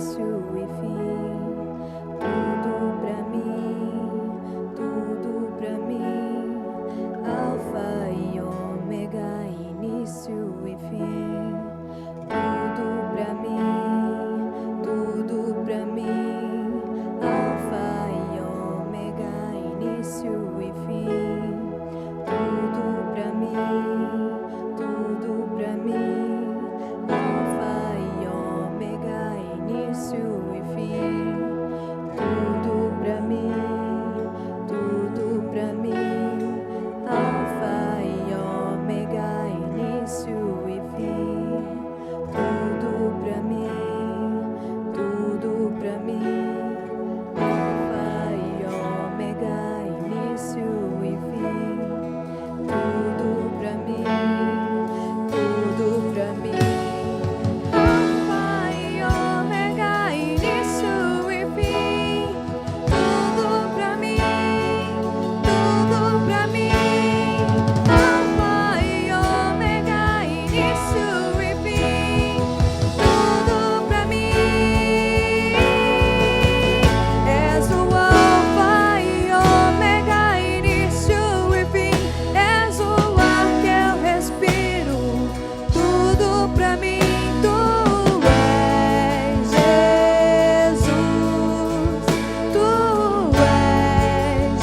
início e fim. Tudo pra mim, Alfa e Ômega, início e fim. Tudo pra mim, Alfa e Ômega, início e fim. Tudo pra mim, Alfa e Ômega, início e fim. Tudo pra mim, Alfa e Ômega, início e fim. Tudo pra mim, Alfa e Ômega, início e fim. Tudo pra mim, Alfa e Ômega, início e fim. Tudo pra mim, Alfa e Ômega, início e fim. Tudo pra mim. És o Alfa e Ômega, início e fim. És o ar que eu respiro. Tudo pra mim, tu és Jesus. Tu és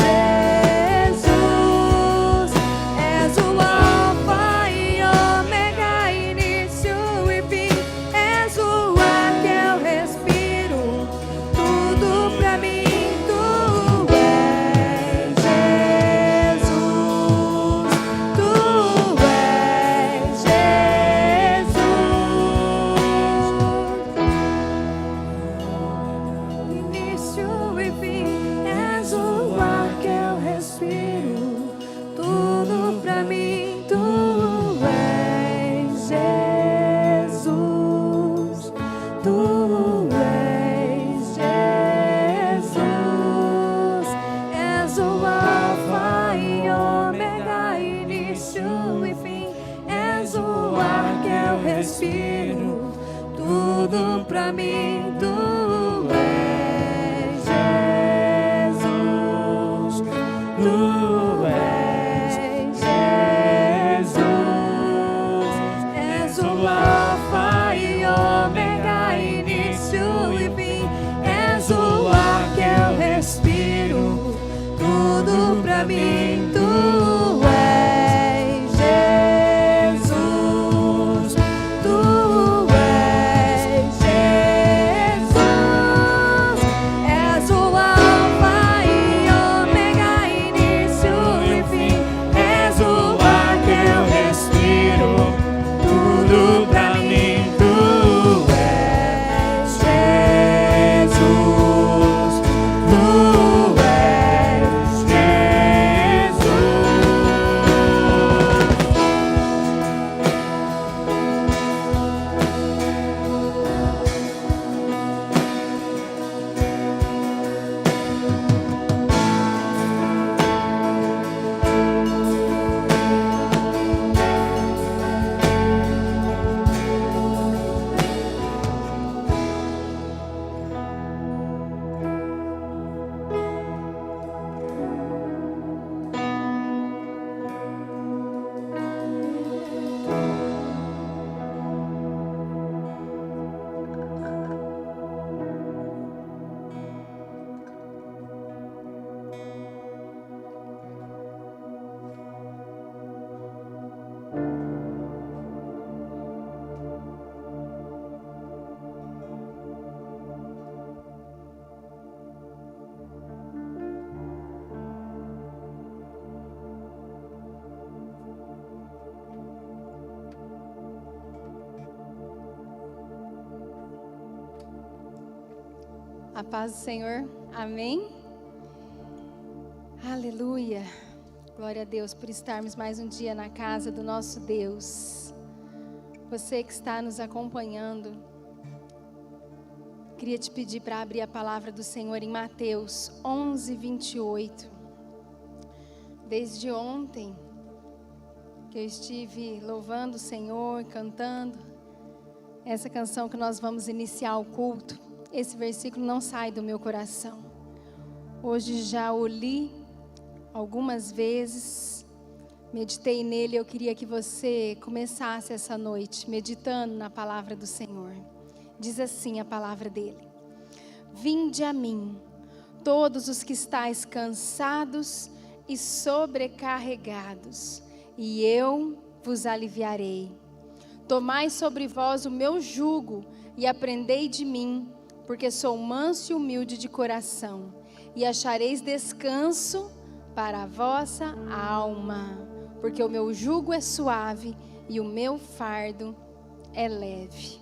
Jesus. És o Alfa e Ômega, início e fim. És o ar que eu respiro. Tudo pra mim, tu és Jesus. Tu és Jesus. Início e fim, és o ar que eu respiro. Tudo pra mim, tu és Jesus. Tu és Jesus. És o Alfa e Ômega, início e fim. És o ar que eu respiro. Tudo pra mim, tu és Jesus. Tu és Jesus. És o Alfa e Ômega, início e fim. És o ar que eu respiro. Tudo pra mim, tu és Jesus. Tu és Jesus. És o Alfa e Ômega, início e fim. És o ar que eu respiro. Tudo pra mim, tu és Jesus. Tu és Jesus. A paz do Senhor, amém? Aleluia, glória a Deus por estarmos mais um dia na casa do nosso Deus. Você que está nos acompanhando, queria te pedir para abrir a palavra do Senhor em Mateus 11:28. Desde ontem que eu estive louvando o Senhor, cantando essa canção que nós vamos iniciar o culto. esse versículo não sai do meu coração. Hoje já o li algumas vezes, meditei nele. Eu queria que você começasse essa noite meditando na palavra do Senhor. Diz assim a palavra dele: vinde a mim, todos os que estáis cansados e sobrecarregados, e eu vos aliviarei. Tomai sobre vós o meu jugo e aprendei de mim, porque sou manso e humilde de coração, e achareis descanso para a vossa alma, porque o meu jugo é suave e o meu fardo é leve.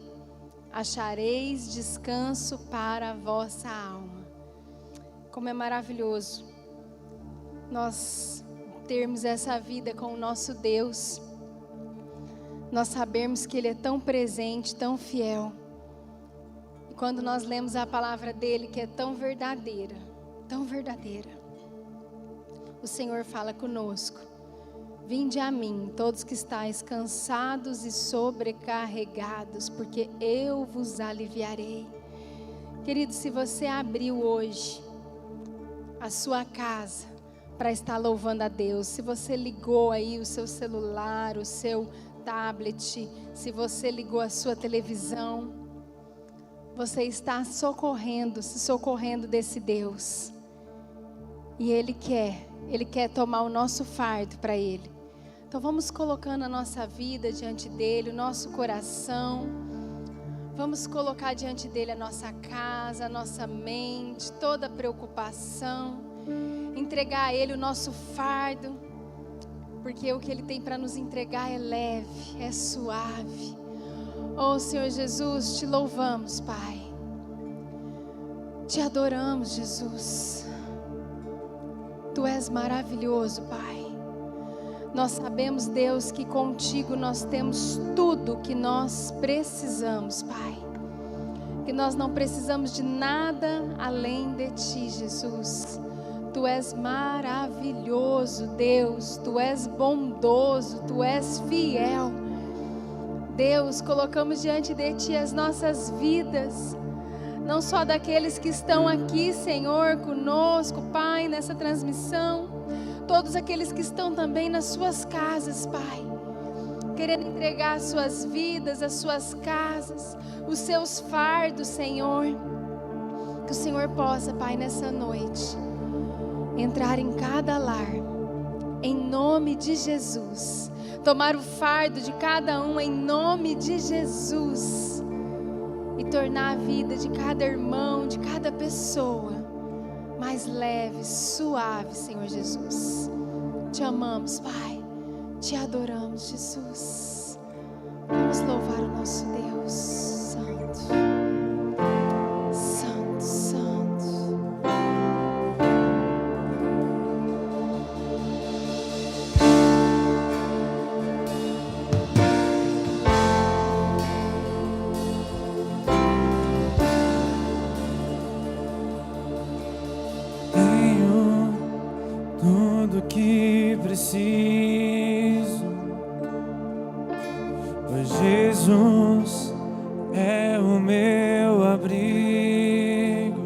Achareis descanso para a vossa alma. Como é maravilhoso nós termos essa vida com o nosso Deus. Nós sabemos que Ele é tão presente, tão fiel. E quando nós lemos a palavra dEle, que é tão verdadeira, o Senhor fala conosco: vinde a mim, todos que estáis cansados e sobrecarregados, porque eu vos aliviarei. Querido, se você abriu hoje a sua casa para estar louvando a Deus, se você ligou aí o seu celular, o seu tablet, se você ligou a sua televisão, você está se socorrendo desse Deus. E Ele quer tomar o nosso fardo para Ele. Então vamos colocando a nossa vida diante dEle, o nosso coração. Vamos colocar diante dEle a nossa casa, a nossa mente, toda a preocupação. Entregar a Ele o nosso fardo, porque o que Ele tem para nos entregar é leve, é suave. Oh Senhor Jesus, te louvamos, Pai. Te adoramos, Jesus. Tu és maravilhoso, Pai. Nós sabemos, Deus, que contigo nós temos tudo que nós precisamos, Pai. Que nós não precisamos de nada além de Ti, Jesus. Tu és maravilhoso, Deus. Tu és bondoso, Tu és fiel. Deus, colocamos diante de Ti as nossas vidas, não só daqueles que estão aqui, Senhor, conosco, Pai, nessa transmissão, todos aqueles que estão também nas suas casas, Pai, querendo entregar as suas vidas, as suas casas, os seus fardos, Senhor. Que o Senhor possa, Pai, nessa noite, entrar em cada lar, em nome de Jesus, tomar o fardo de cada um em nome de Jesus, e tornar a vida de cada irmão, de cada pessoa, mais leve, suave, Senhor Jesus. Te amamos, Pai, te adoramos, Jesus. Vamos louvar o nosso Deus Santo, Santo, Santo. Que preciso, pois Jesus é o meu abrigo.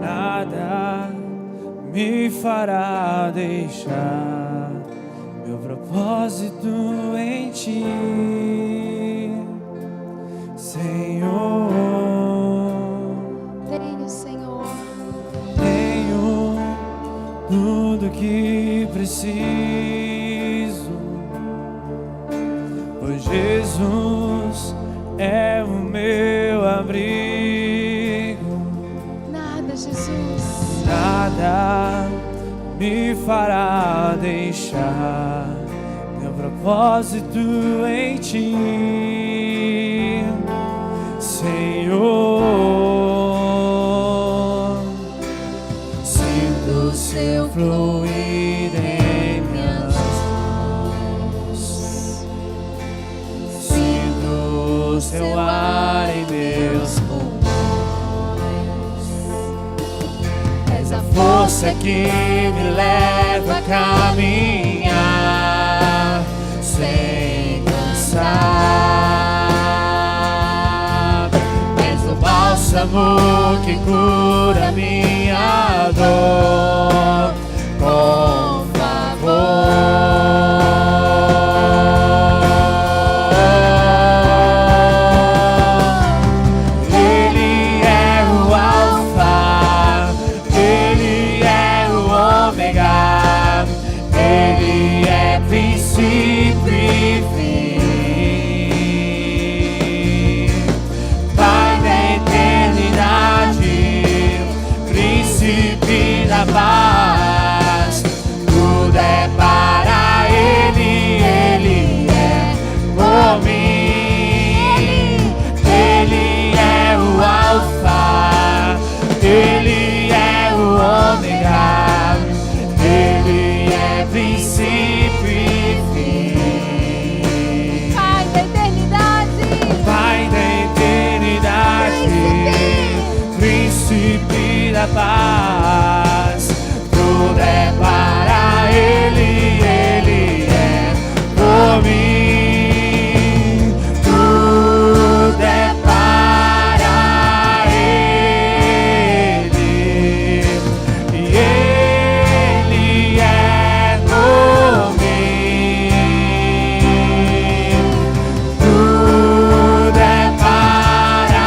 Nada me fará deixar meu propósito em Ti, Senhor. Tenho, Senhor, tudo que preciso, pois Jesus é o meu abrigo. nada, Jesus, Nada me fará deixar meu propósito em Ti, Senhor. Seu fluir em minhas mãos, sinto Seu ar em meus pulmões. És a força que me leva a caminhar sem cansar. bálsamo que cura minha dor. Com Ele é o Alfa, Ele é o Ômega, Ele é princípio e fim. Pai da eternidade, príncipe da paz, tudo é para Ele, Ele é por mim. Ele é o Alfa, Ele é o Ômega, Ele é princípio e fim. Pai da eternidade, Pai da eternidade, príncipe da paz, tudo é para Ele, Ele é por mim. Tudo é para Ele, e Ele é por mim. Tudo é para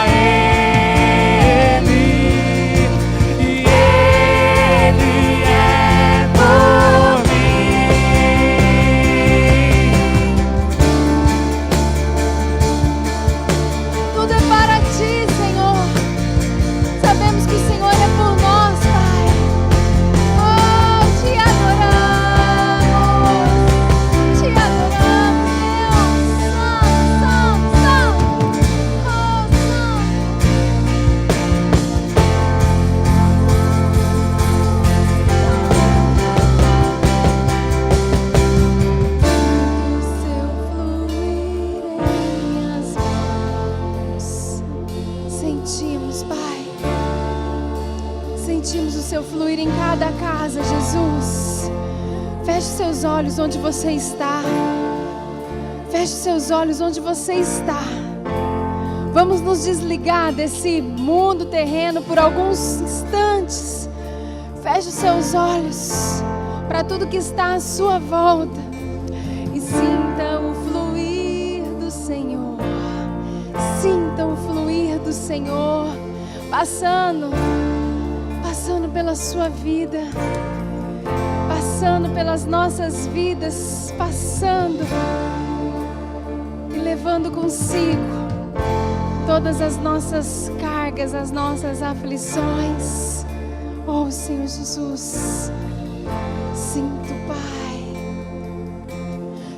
Ele, e Ele é por mim. tudo é para ti, Senhor. Sabemos que o Senhor é por nós, Pai. Oh, te adoramos, Deus. Santo, santo, santo. Oh, o seu fluir em minhas mãos. Sentimos, Pai. Sentimos o seu fluir em cada casa, Jesus. Feche seus olhos onde você está. Feche seus olhos onde você está. Vamos nos desligar desse mundo terreno por alguns instantes. Feche os seus olhos para tudo que está à sua volta e sinta o fluir do Senhor. Sinta o fluir do Senhor passando pela sua vida, passando pelas nossas vidas, passando e levando consigo todas as nossas cargas, as nossas aflições. Oh, Senhor Jesus, sinto, Pai,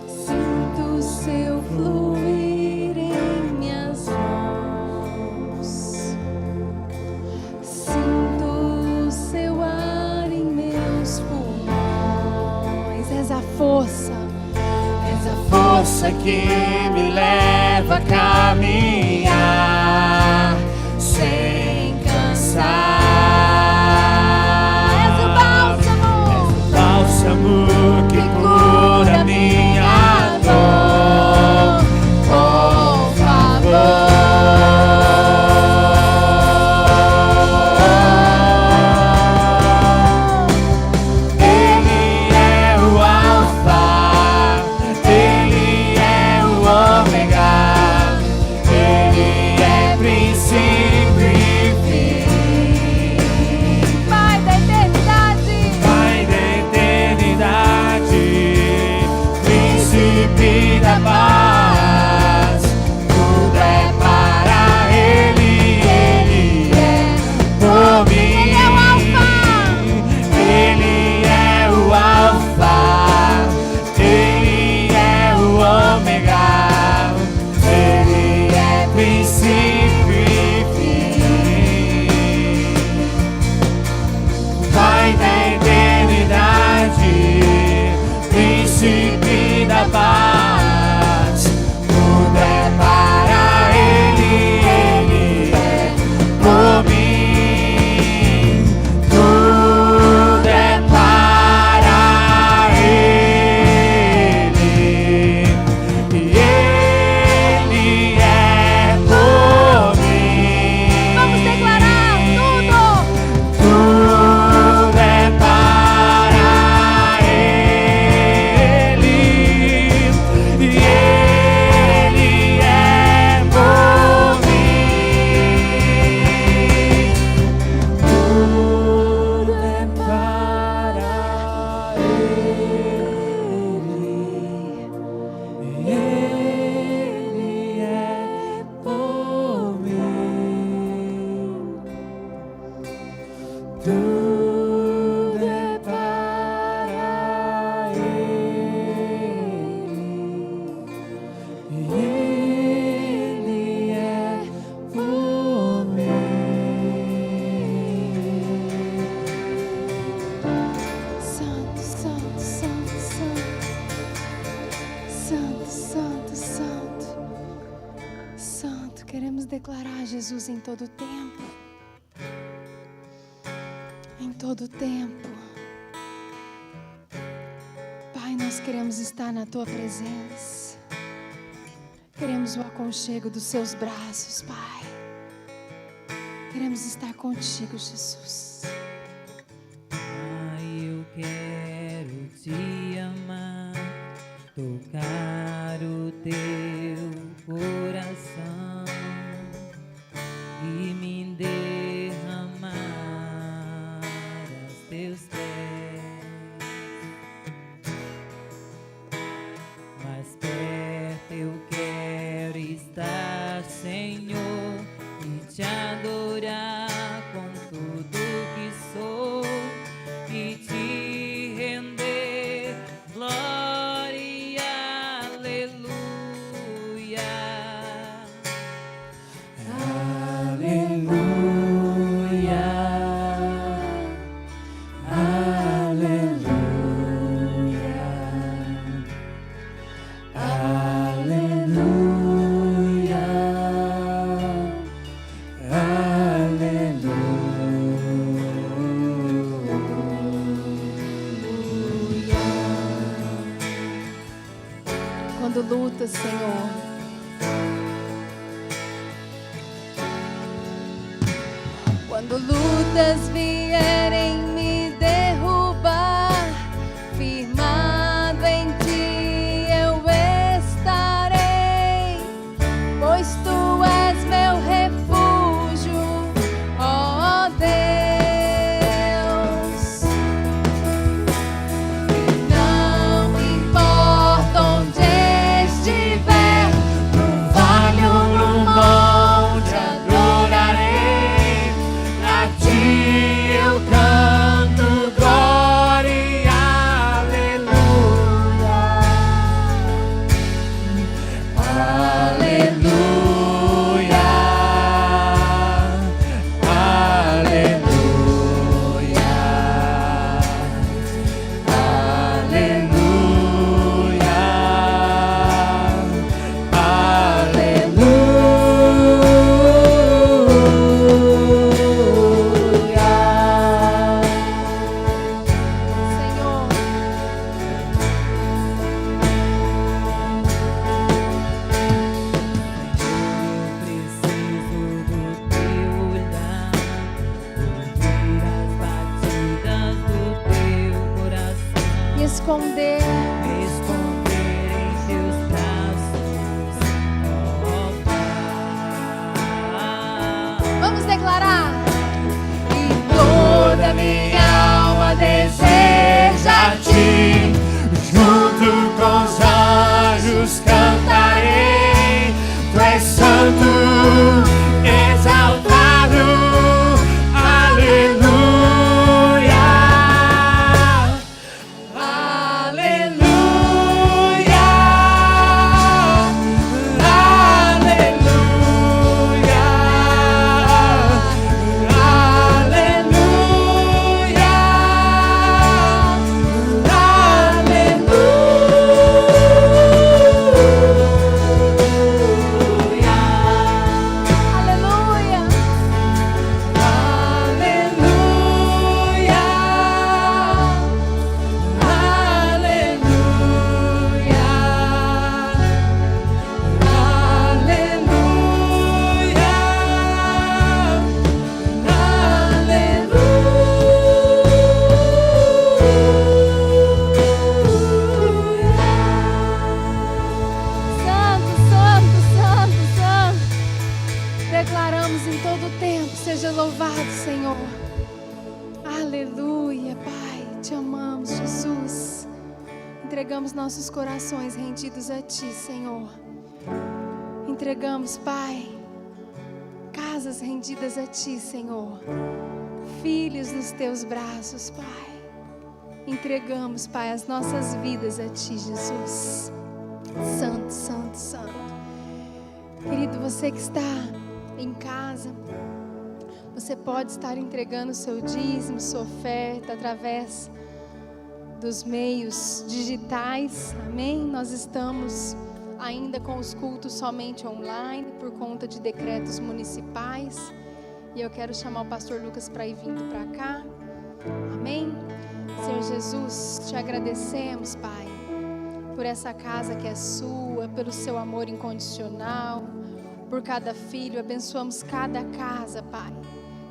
sinto o seu fluir em minhas mãos, sinto o seu ar em meus pulmões. És a força, és a Força que me leva a caminhar sem cansar. És o bálsamo, Bálsamo que cura minha dor. Com Ele é o Alfa, Ele é o Ômega, declarar Jesus em todo tempo. Em todo tempo. Pai, nós queremos estar na Tua presença. Queremos o aconchego dos Seus braços, Pai. Queremos estar contigo, Jesus. Eu quero te amar, tocar o teu coração e me derramar aos teus pés. Mais perto eu quero estar, Senhor, e te adorar com tudo que sou e te render glória, aleluia, aleluia, aleluia, aleluia, Quando lutas, Senhor, quando lutas vierem me derrubar, firmado em Ti eu estarei, pois Tu és meu refúgio, ó Deus. Não importa onde estiver, no vale ou no monte, adorarei. A Ti eu canto glória, aleluia, aleluia, aleluia, Senhor, preciso do teu olhar, ouvir as batidas do teu coração, me esconder. me esconder em teus braços, ó Pai. Vamos declarar. E toda minha alma deseja Ti, Junto com os anjos cantarei, Tu és santo, exaltado, aleluia, aleluia, aleluia, aleluia. Santo, santo, santo, santo. Declaramos em todo tempo, seja louvado, Senhor. Aleluia, Pai, te amamos, Jesus. Entregamos nossos corações rendidos a Ti, Senhor. Entregamos, Pai, casas rendidas a Ti, Senhor. Filhos nos Teus braços, Pai. Entregamos, Pai, as nossas vidas a Ti, Jesus. Santo, santo, santo. Querido, você que está em casa, você pode estar entregando o seu dízimo, sua oferta através dos meios digitais, amém? Nós estamos ainda com os cultos somente online, por conta de decretos municipais. E eu quero chamar o pastor Lucas para ir vindo para cá. Amém? Senhor Jesus, te agradecemos, Pai, por essa casa que é sua, pelo seu amor incondicional, por cada filho. Abençoamos cada casa, Pai,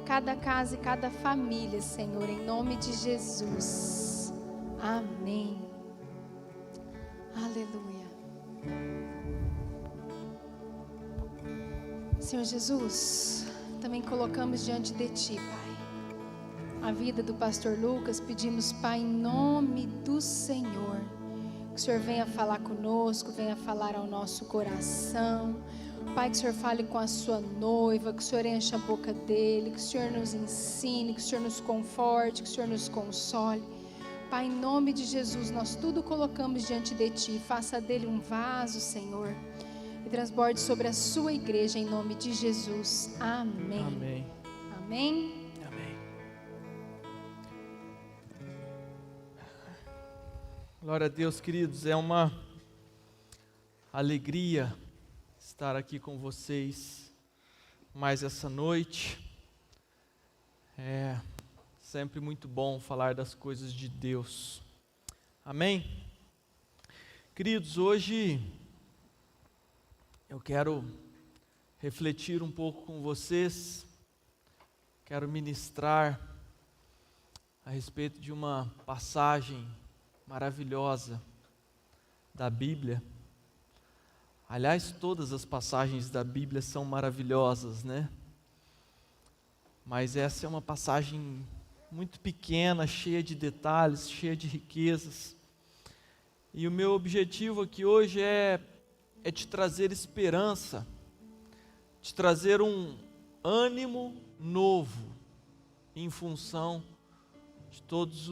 cada casa e cada família, Senhor, em nome de Jesus. Amém. Aleluia. Senhor Jesus, também colocamos diante de Ti, Pai, a vida do pastor Lucas. Pedimos, Pai, em nome do Senhor, que o Senhor venha falar conosco, venha falar ao nosso coração. Pai, que o Senhor fale com a sua noiva, que o Senhor encha a boca dele, que o Senhor nos ensine, que o Senhor nos conforte, que o Senhor nos console. Pai, em nome de Jesus, nós tudo colocamos diante de Ti. Faça dele um vaso, Senhor, e transborde sobre a sua igreja, em nome de Jesus. Amém. Amém. Amém. Amém. Glória a Deus, queridos. É uma alegria estar aqui com vocês mais essa noite. É sempre muito bom falar das coisas de Deus. Amém? Queridos, hoje eu quero refletir um pouco com vocês, quero ministrar a respeito de uma passagem maravilhosa da Bíblia. Aliás, todas as passagens da Bíblia são maravilhosas, né? Mas essa é uma passagem muito pequena, cheia de detalhes, cheia de riquezas. E o meu objetivo aqui hoje é te trazer esperança, te trazer um ânimo novo em função de todas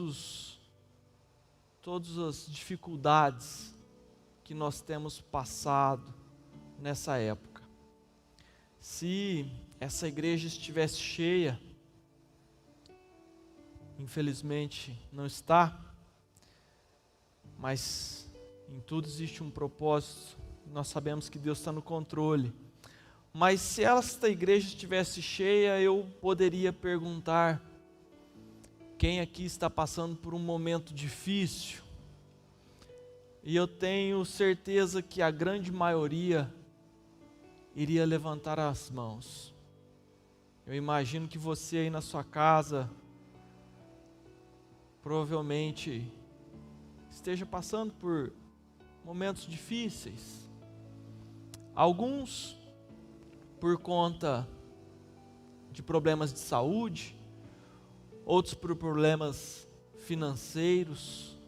as dificuldades que nós temos passado nessa época. Se essa igreja estivesse cheia, infelizmente não está, mas em tudo existe um propósito. Nós sabemos que Deus está no controle. Mas se esta igreja estivesse cheia, eu poderia perguntar: quem aqui está passando por um momento difícil? E eu tenho certeza que a grande maioria iria levantar as mãos. Eu imagino que você aí na sua casa provavelmente esteja passando por momentos difíceis. Alguns por conta de problemas de saúde, outros por problemas financeiros,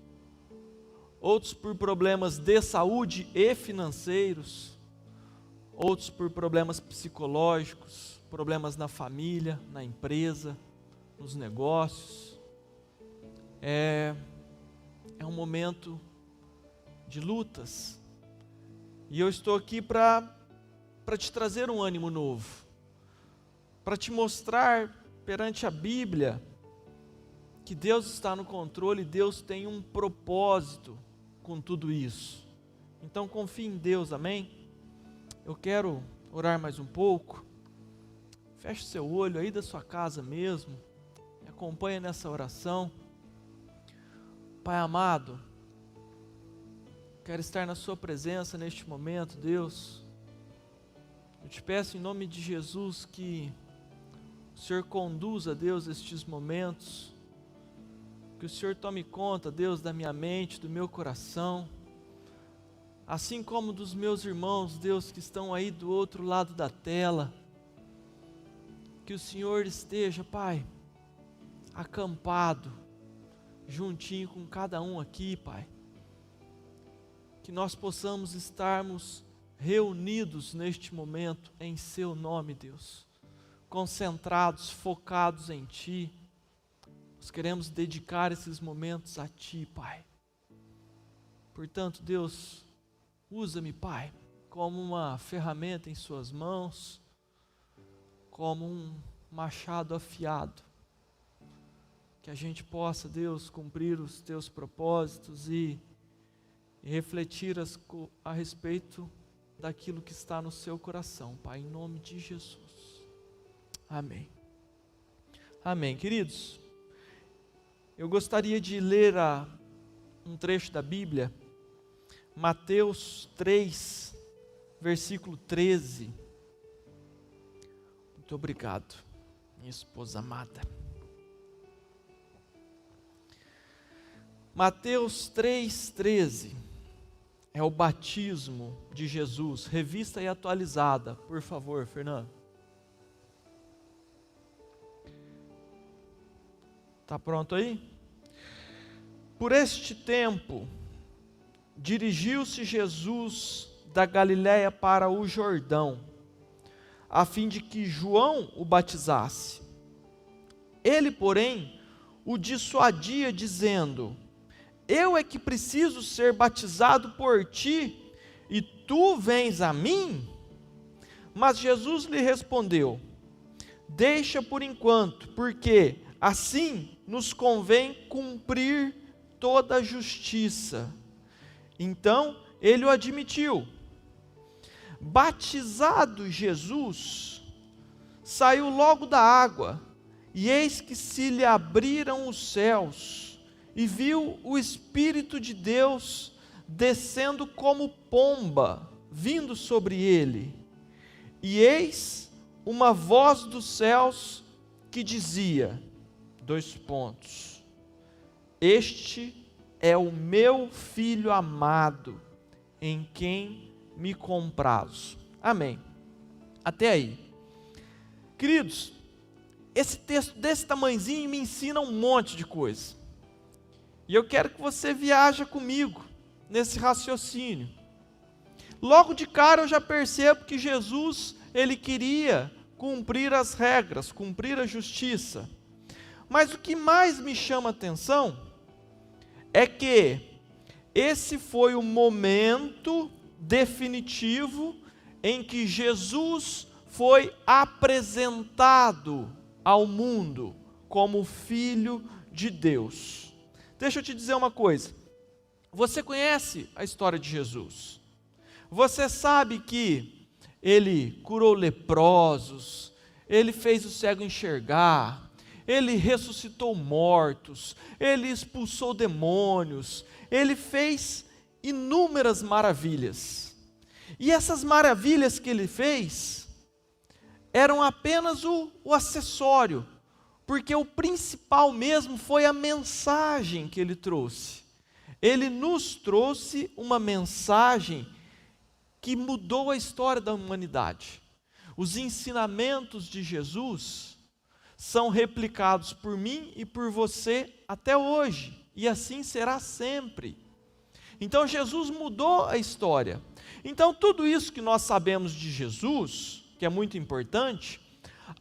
outros por problemas de saúde e financeiros, outros por problemas psicológicos, problemas na família, na empresa, nos negócios. É um momento de lutas. E eu estou aqui para te trazer um ânimo novo, para te mostrar perante a Bíblia que Deus está no controle, Deus tem um propósito com tudo isso. Então confie em Deus, amém? Eu quero orar mais um pouco. Feche seu olho aí da sua casa mesmo, me acompanha nessa oração. Pai amado, quero estar na sua presença neste momento, Deus. Eu te peço em nome de Jesus que o Senhor conduza, Deus, estes momentos. Que o Senhor tome conta, Deus, da minha mente, do meu coração. Assim como dos meus irmãos, Deus, que estão aí do outro lado da tela. Que o Senhor esteja, Pai, acampado, juntinho com cada um aqui, Pai. Que nós possamos estarmos reunidos neste momento em Seu nome, Deus. Concentrados, focados em Ti. Nós queremos dedicar esses momentos a Ti, Pai. Portanto, Deus, usa-me, Pai, como uma ferramenta em Suas mãos, como um machado afiado. Que a gente possa, Deus, cumprir os Teus propósitos e refletir a respeito daquilo que está no seu coração, Pai, em nome de Jesus. Amém. Amém. Queridos, eu gostaria de ler um trecho da Bíblia, Mateus 3, versículo 13. Muito obrigado, minha esposa amada. Mateus 3,13 é o batismo de Jesus, revista e atualizada. Por favor, Fernando. Está pronto aí? Por este tempo, dirigiu-se Jesus da Galiléia para o Jordão, a fim de que João o batizasse. Ele, porém, o dissuadia, dizendo: eu é que preciso ser batizado por ti, e tu vens a mim? Mas Jesus lhe respondeu: deixa por enquanto, porque assim nos convém cumprir toda a justiça. Então ele o admitiu. Batizado Jesus, saiu logo da água, e eis que se lhe abriram os céus, e viu o Espírito de Deus descendo como pomba, vindo sobre ele. E eis uma voz dos céus que dizia, este é o meu Filho amado, em quem me comprazo. Amém. Até aí. Queridos, esse texto desse tamanhozinho me ensina um monte de coisa. E eu quero que você viaje comigo nesse raciocínio. Logo de cara eu já percebo que Jesus, ele queria cumprir as regras, cumprir a justiça. Mas o que mais me chama a atenção é que esse foi o momento definitivo em que Jesus foi apresentado ao mundo como Filho de Deus. Deixa eu te dizer uma coisa, você conhece a história de Jesus, você sabe que ele curou leprosos, ele fez o cego enxergar, ele ressuscitou mortos, ele expulsou demônios, ele fez inúmeras maravilhas, e essas maravilhas que ele fez, eram apenas o acessório, porque o principal mesmo foi a mensagem que ele trouxe. Ele nos trouxe uma mensagem que mudou a história da humanidade. Os ensinamentos de Jesus são replicados por mim e por você até hoje, e assim será sempre. Então Jesus mudou a história. Então tudo isso que nós sabemos de Jesus, que é muito importante,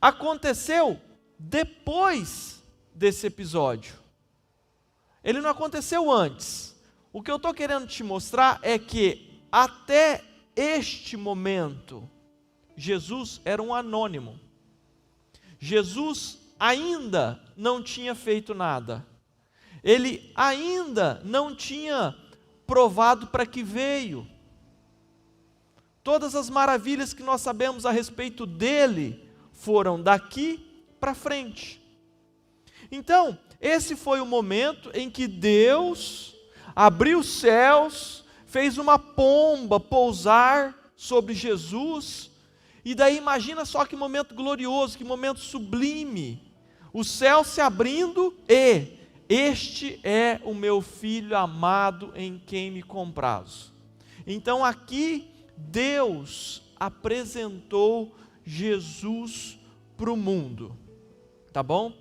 aconteceu depois desse episódio. Ele não aconteceu antes. O que eu estou querendo te mostrar é que até este momento, Jesus era um anônimo. Jesus ainda não tinha feito nada. Ele ainda não tinha provado para que veio. Todas as maravilhas que nós sabemos a respeito dele foram daqui para frente. Então, esse foi o momento em que Deus abriu os céus, fez uma pomba pousar sobre Jesus, e daí imagina só que momento glorioso, que momento sublime, o céu se abrindo e este é o meu Filho amado em quem me comprazo. Então aqui Deus apresentou Jesus para o mundo. Tá bom?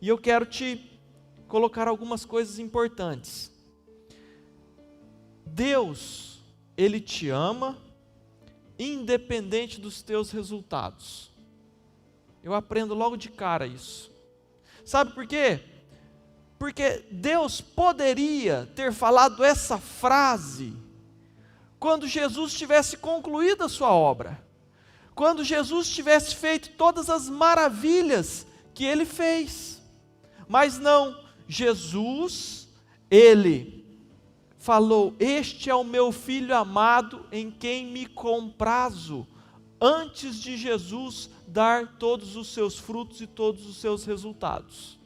E eu quero te colocar algumas coisas importantes. Deus, Ele te ama, independente dos teus resultados. Eu aprendo logo de cara isso. Sabe por quê? Porque Deus poderia ter falado essa frase quando Jesus tivesse concluído a sua obra, quando Jesus tivesse feito todas as maravilhas que Ele fez. Mas não, Jesus, Ele falou: este é o meu filho amado em quem me comprazo, antes de Jesus dar todos os seus frutos e todos os seus resultados.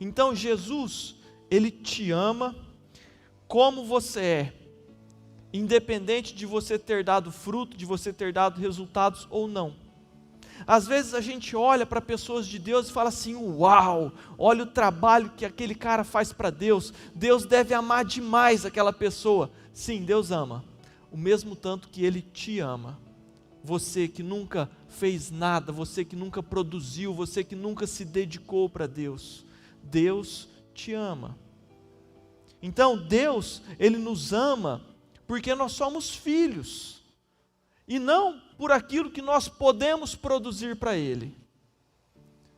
Então Jesus, Ele te ama como você é, independente de você ter dado fruto, de você ter dado resultados ou não. Às vezes a gente olha para pessoas de Deus e fala assim: uau, olha o trabalho que aquele cara faz para Deus, Deus deve amar demais aquela pessoa. Sim, Deus ama, o mesmo tanto que Ele te ama. Você que nunca fez nada, você que nunca produziu, você que nunca se dedicou para Deus, Deus te ama. Então Deus, Ele nos ama porque nós somos filhos, e não por aquilo que nós podemos produzir para Ele.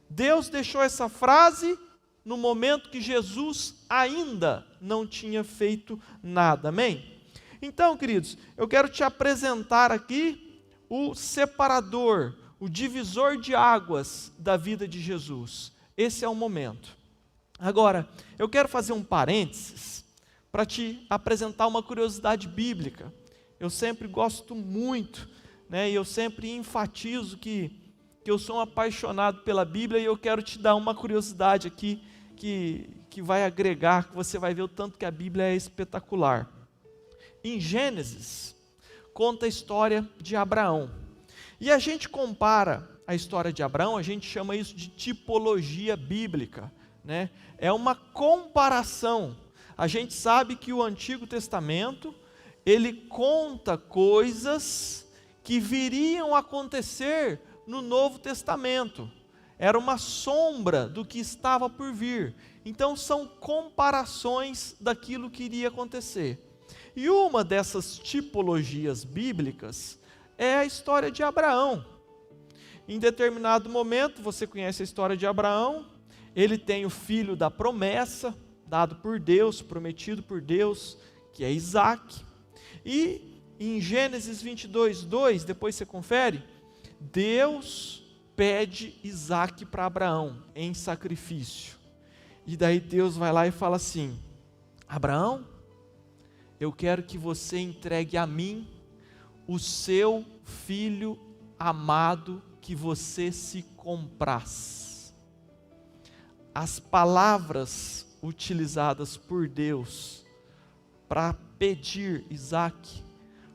Deus deixou essa frase no momento que Jesus ainda não tinha feito nada, amém? Então, queridos, eu quero te apresentar aqui o separador, o divisor de águas da vida de Jesus. Esse é o momento. Agora, eu quero fazer um parênteses para te apresentar uma curiosidade bíblica. Eu sempre gosto muito, e eu sempre enfatizo que eu sou um apaixonado pela Bíblia, e eu quero te dar uma curiosidade aqui que vai agregar, que você vai ver o tanto que a Bíblia é espetacular. Em Gênesis, conta a história de Abraão. E a gente compara a história de Abraão, a gente chama isso de tipologia bíblica, É uma comparação. A gente sabe que o Antigo Testamento, ele conta coisas que viriam a acontecer no Novo Testamento. Era uma sombra do que estava por vir. Então são comparações daquilo que iria acontecer. E uma dessas tipologias bíblicas é a história de Abraão. Em determinado momento, você conhece a história de Abraão, ele tem o filho da promessa, dado por Deus, prometido por Deus, que é Isaque. E em Gênesis 22:2, depois você confere, Deus pede Isaque para Abraão em sacrifício. E daí Deus vai lá e fala assim: Abraão, eu quero que você entregue a mim o seu filho amado que você se compraz. As palavras utilizadas por Deus para pedir Isaque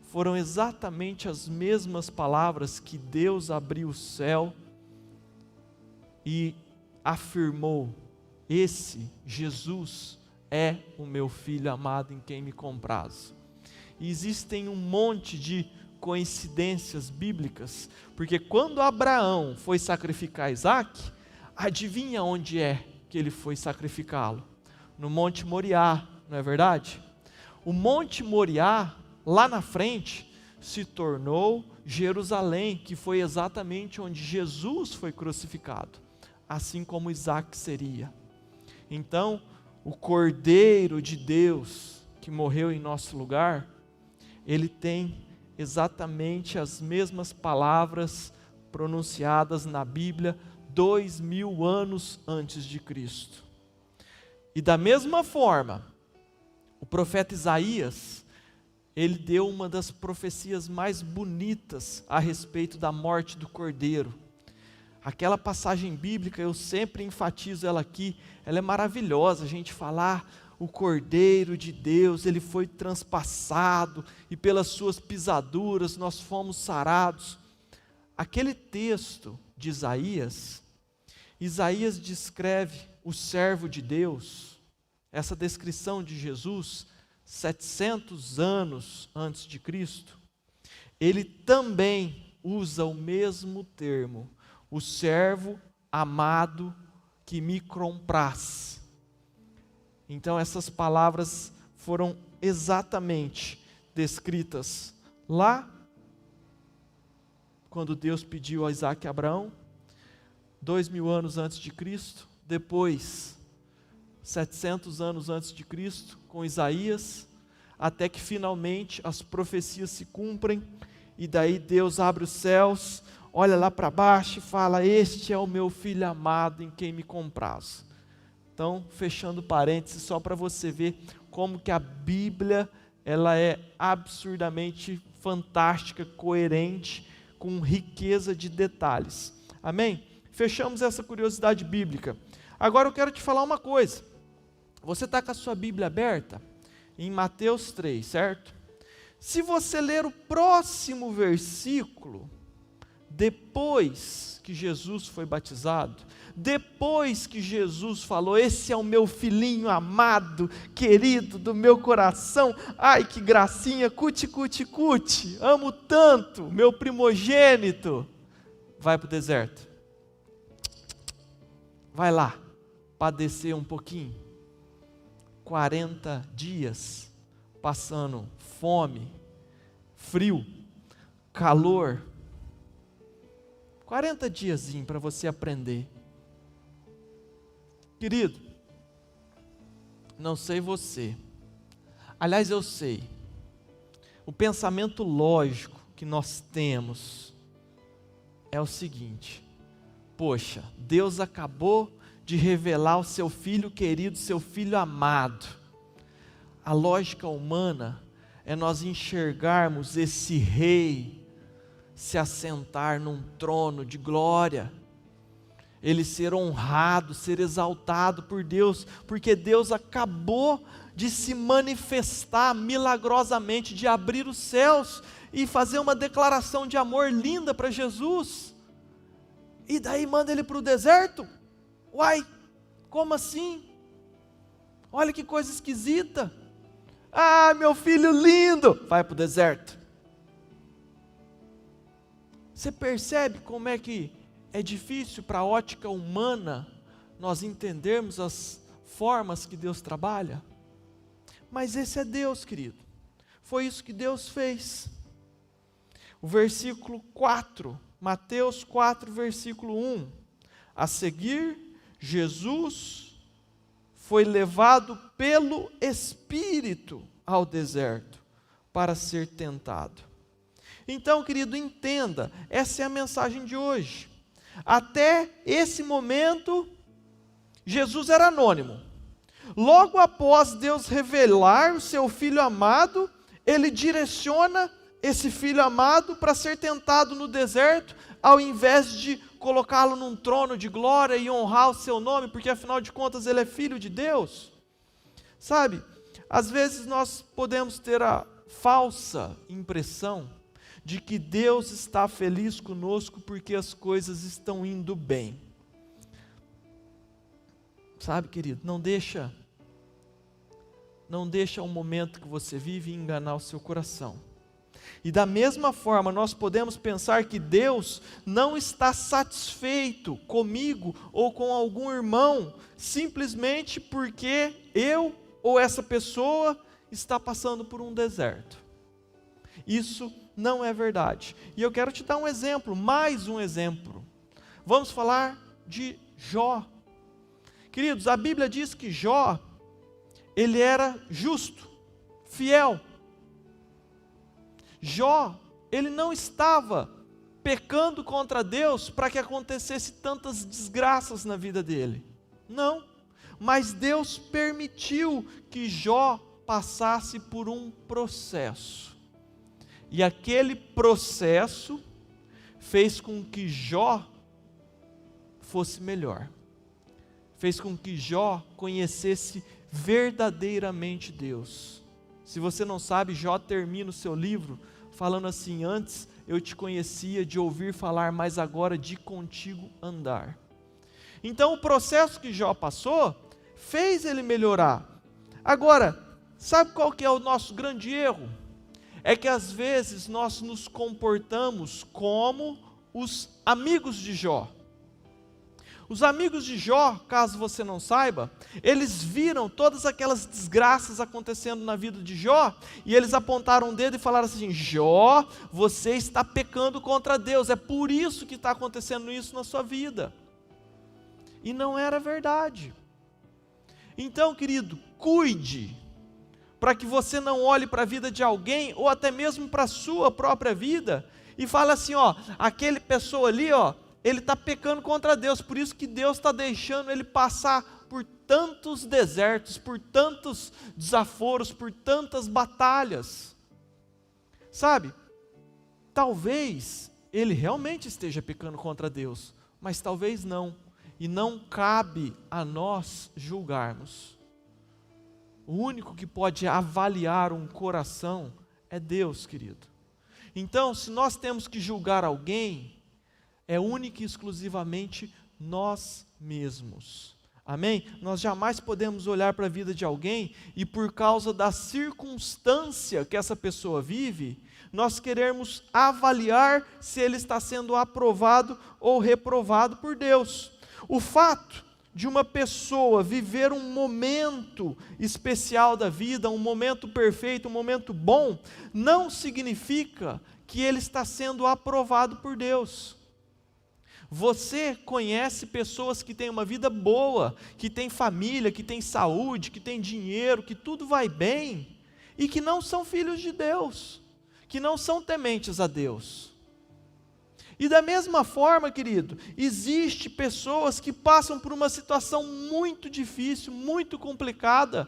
foram exatamente as mesmas palavras que Deus abriu o céu e afirmou: esse Jesus é o meu filho amado em quem me comprazo. E existem um monte de coincidências bíblicas, porque quando Abraão foi sacrificar Isaque, adivinha onde é que ele foi sacrificá-lo? No Monte Moriá, não é verdade? O Monte Moriá, lá na frente, se tornou Jerusalém, que foi exatamente onde Jesus foi crucificado, assim como Isaque seria. Então, o Cordeiro de Deus, que morreu em nosso lugar, ele tem exatamente as mesmas palavras pronunciadas na Bíblia 2000 anos antes de Cristo. E da mesma forma, o profeta Isaías, ele deu uma das profecias mais bonitas a respeito da morte do Cordeiro. Aquela passagem bíblica, eu sempre enfatizo ela aqui, ela é maravilhosa, a gente falar, o Cordeiro de Deus, ele foi transpassado, e pelas suas pisaduras nós fomos sarados. Aquele texto de Isaías descreve o servo de Deus, essa descrição de Jesus, 700 anos antes de Cristo, ele também usa o mesmo termo, o servo amado que me compraz. Então essas palavras foram exatamente descritas lá, quando Deus pediu a Isaque e Abraão, 2000 anos antes de Cristo, depois 700 anos antes de Cristo, com Isaías, até que finalmente as profecias se cumprem, e daí Deus abre os céus, olha lá para baixo e fala: este é o meu filho amado em quem me comprazo. Então, fechando parênteses, só para você ver como que a Bíblia ela é absurdamente fantástica, coerente, com riqueza de detalhes. Amém? Fechamos essa curiosidade bíblica. Agora eu quero te falar uma coisa. Você está com a sua Bíblia aberta? Em Mateus 3, certo? Se você ler o próximo versículo, depois que Jesus foi batizado, depois que Jesus falou, esse é o meu filhinho amado, querido do meu coração, ai que gracinha, cuti, cuti, cuti, amo tanto, meu primogênito, vai para o deserto, vai lá, padecer um pouquinho, 40 dias, passando fome, frio, calor, 40 diazinho para você aprender. Querido, não sei você, aliás eu sei, o pensamento lógico que nós temos é o seguinte: poxa, Deus acabou de revelar o seu filho querido, seu filho amado. A lógica humana é nós enxergarmos esse rei se assentar num trono de glória, ele ser honrado, ser exaltado por Deus, porque Deus acabou de se manifestar milagrosamente, de abrir os céus e fazer uma declaração de amor linda para Jesus, e daí manda ele para o deserto? Uai, como assim? Olha que coisa esquisita. Ah, meu filho lindo, vai para o deserto. Você percebe como é que é difícil para a ótica humana nós entendermos as formas que Deus trabalha? Mas esse é Deus, querido. Foi isso que Deus fez. O versículo 4, Mateus 4, versículo 1. A seguir, Jesus foi levado pelo Espírito ao deserto para ser tentado. Então, querido, entenda, essa é a mensagem de hoje. Até esse momento, Jesus era anônimo. Logo após Deus revelar o seu Filho amado, Ele direciona esse Filho amado para ser tentado no deserto, ao invés de colocá-lo num trono de glória e honrar o seu nome, porque afinal de contas Ele é Filho de Deus. Sabe, às vezes nós podemos ter a falsa impressão de que Deus está feliz conosco porque as coisas estão indo bem. Sabe, querido, não deixa o momento que você vive enganar o seu coração. E da mesma forma, nós podemos pensar que Deus não está satisfeito comigo ou com algum irmão, simplesmente porque eu ou essa pessoa está passando por um deserto. Isso não é verdade. E eu quero te dar um exemplo, mais um exemplo. Vamos falar de Jó. Queridos, a Bíblia diz que Jó, ele era justo, fiel. Jó, ele não estava pecando contra Deus para que acontecesse tantas desgraças na vida dele. Não, mas Deus permitiu que Jó passasse por um processo. E aquele processo fez com que Jó fosse melhor. Fez com que Jó conhecesse verdadeiramente Deus. Se você não sabe, Jó termina o seu livro falando assim: antes eu te conhecia de ouvir falar, mas agora de contigo andar. Então o processo que Jó passou fez ele melhorar. Agora, sabe qual que é o nosso grande erro? É que às vezes nós nos comportamos como os amigos de Jó. Os amigos de Jó, caso você não saiba, eles viram todas aquelas desgraças acontecendo na vida de Jó, e eles apontaram o dedo e falaram assim: Jó, você está pecando contra Deus, é por isso que está acontecendo isso na sua vida. E não era verdade. Então, querido, cuide, para que você não olhe para a vida de alguém, ou até mesmo para a sua própria vida, e fale assim: ó, aquele pessoa ali, ó, ele está pecando contra Deus, por isso que Deus está deixando ele passar por tantos desertos, por tantos desaforos, por tantas batalhas. Sabe, talvez ele realmente esteja pecando contra Deus, mas talvez não, e não cabe a nós julgarmos. O único que pode avaliar um coração é Deus, querido. Então, se nós temos que julgar alguém, é única e exclusivamente nós mesmos. Amém? Nós jamais podemos olhar para a vida de alguém e por causa da circunstância que essa pessoa vive, nós queremos avaliar se ele está sendo aprovado ou reprovado por Deus. O fato de uma pessoa viver um momento especial da vida, um momento perfeito, um momento bom, não significa que ele está sendo aprovado por Deus. Você conhece pessoas que têm uma vida boa, que têm família, que têm saúde, que têm dinheiro, que tudo vai bem, e que não são filhos de Deus, que não são tementes a Deus. E da mesma forma, querido, existe pessoas que passam por uma situação muito difícil, muito complicada,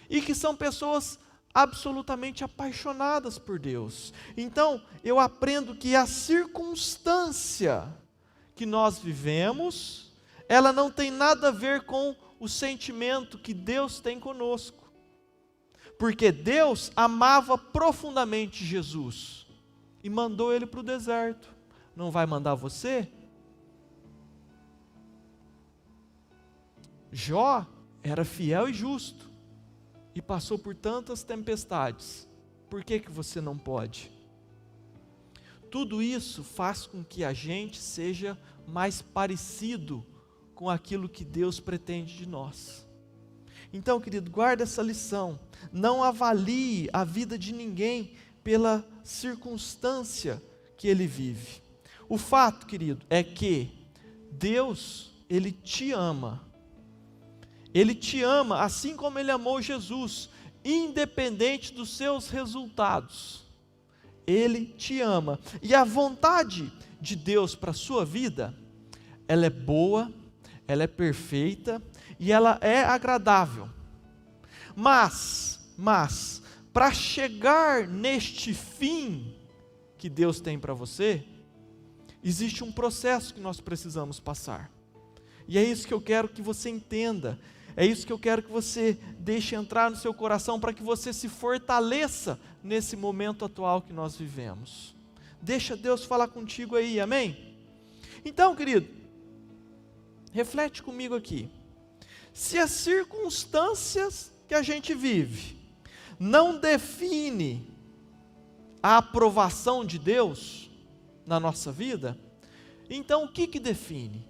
e que são pessoas absolutamente apaixonadas por Deus. Então, eu aprendo que a circunstância que nós vivemos, ela não tem nada a ver com o sentimento que Deus tem conosco. Porque Deus amava profundamente Jesus e mandou ele para o deserto. Não vai mandar você? Jó era fiel e justo e passou por tantas tempestades. Por que você não pode? Tudo isso faz com que a gente seja mais parecido com aquilo que Deus pretende de nós. Então, querido, guarda essa lição. Não avalie a vida de ninguém pela circunstância que ele vive. O fato, querido, é que Deus, Ele te ama. Ele te ama assim como Ele amou Jesus, independente dos seus resultados. Ele te ama. E a vontade de Deus para a sua vida, ela é boa, ela é perfeita e ela é agradável. Mas, para chegar neste fim que Deus tem para você, existe um processo que nós precisamos passar. E é isso que eu quero que você entenda. É isso que eu quero que você deixe entrar no seu coração, para que você se fortaleça nesse momento atual que nós vivemos. Deixa Deus falar contigo aí, amém? Então, querido, reflete comigo aqui. Se as circunstâncias que a gente vive não define a aprovação de Deus na nossa vida, então o que define?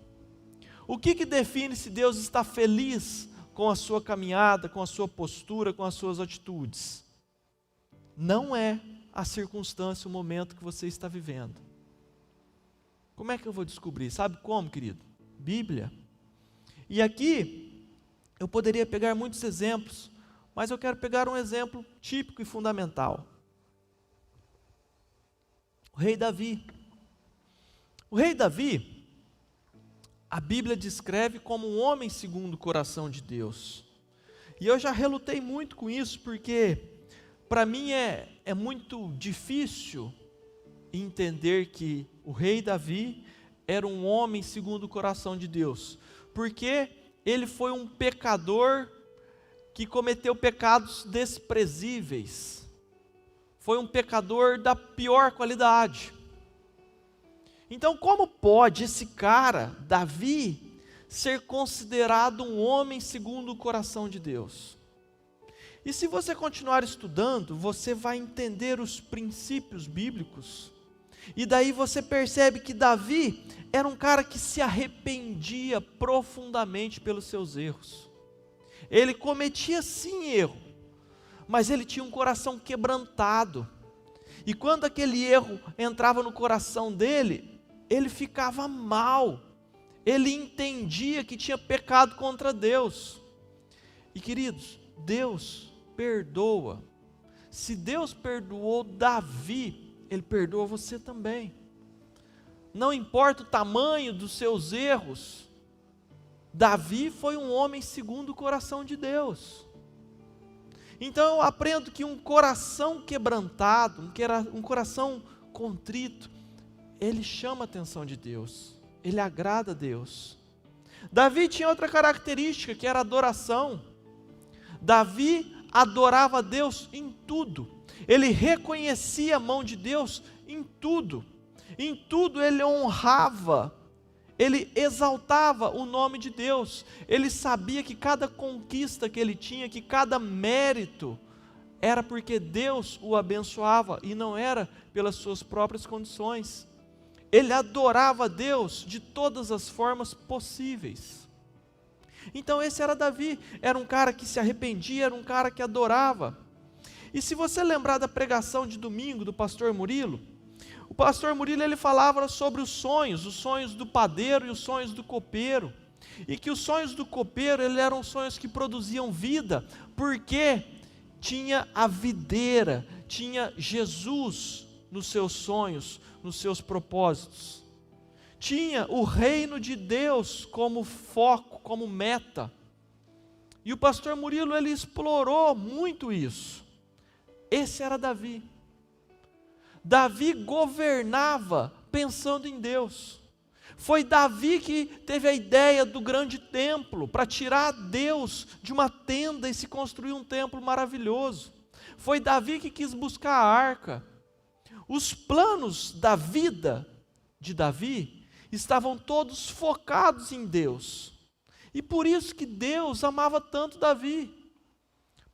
O que define se Deus está feliz com a sua caminhada, com a sua postura, com as suas atitudes? Não é a circunstância, o momento que você está vivendo. Como é que eu vou descobrir? Sabe como, querido? Bíblia. E aqui, eu poderia pegar muitos exemplos, mas eu quero pegar um exemplo típico e fundamental. O rei Davi. O rei Davi, a Bíblia descreve como um homem segundo o coração de Deus. E eu já relutei muito com isso, porque para mim é muito difícil entender que o rei Davi era um homem segundo o coração de Deus, porque ele foi um pecador que cometeu pecados desprezíveis, foi um pecador da pior qualidade. Então, como pode esse cara, Davi, ser considerado um homem segundo o coração de Deus? E se você continuar estudando, você vai entender os princípios bíblicos. E daí você percebe que Davi era um cara que se arrependia profundamente pelos seus erros. Ele cometia sim erro, mas ele tinha um coração quebrantado. E quando aquele erro entrava no coração dele, ele ficava mal. Ele entendia que tinha pecado contra Deus. E queridos, Deus perdoa. Se Deus perdoou Davi, Ele perdoa você também. Não importa o tamanho dos seus erros, Davi foi um homem segundo o coração de Deus. Então eu aprendo que um coração quebrantado, um coração contrito, ele chama a atenção de Deus, ele agrada a Deus. Davi tinha outra característica, que era a adoração. Davi adorava a Deus em tudo, ele reconhecia a mão de Deus em tudo ele honrava, ele exaltava o nome de Deus, ele sabia que cada conquista que ele tinha, que cada mérito, era porque Deus o abençoava e não era pelas suas próprias condições. Ele adorava a Deus de todas as formas possíveis. Então esse era Davi, era um cara que se arrependia, era um cara que adorava. E se você lembrar da pregação de domingo do pastor Murilo, o pastor Murilo ele falava sobre os sonhos do padeiro e os sonhos do copeiro, e que os sonhos do copeiro eram sonhos que produziam vida, porque tinha a videira, tinha Jesus nos seus sonhos, nos seus propósitos, tinha o reino de Deus como foco, como meta. E o pastor Murilo ele explorou muito isso. Esse era Davi. Davi governava pensando em Deus. Foi Davi que teve a ideia do grande templo, para tirar Deus de uma tenda e se construir um templo maravilhoso. Foi Davi que quis buscar a arca. Os planos da vida de Davi estavam todos focados em Deus. E por isso que Deus amava tanto Davi.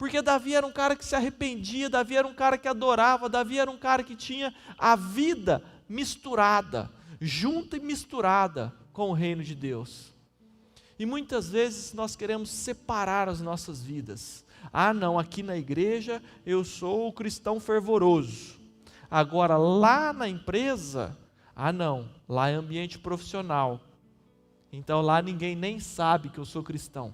Porque Davi era um cara que se arrependia, Davi era um cara que adorava, Davi era um cara que tinha a vida misturada, junta e misturada com o reino de Deus. E muitas vezes nós queremos separar as nossas vidas. Ah não, aqui na igreja eu sou o cristão fervoroso. Agora lá na empresa, ah não, lá é ambiente profissional. Então lá ninguém nem sabe que eu sou cristão.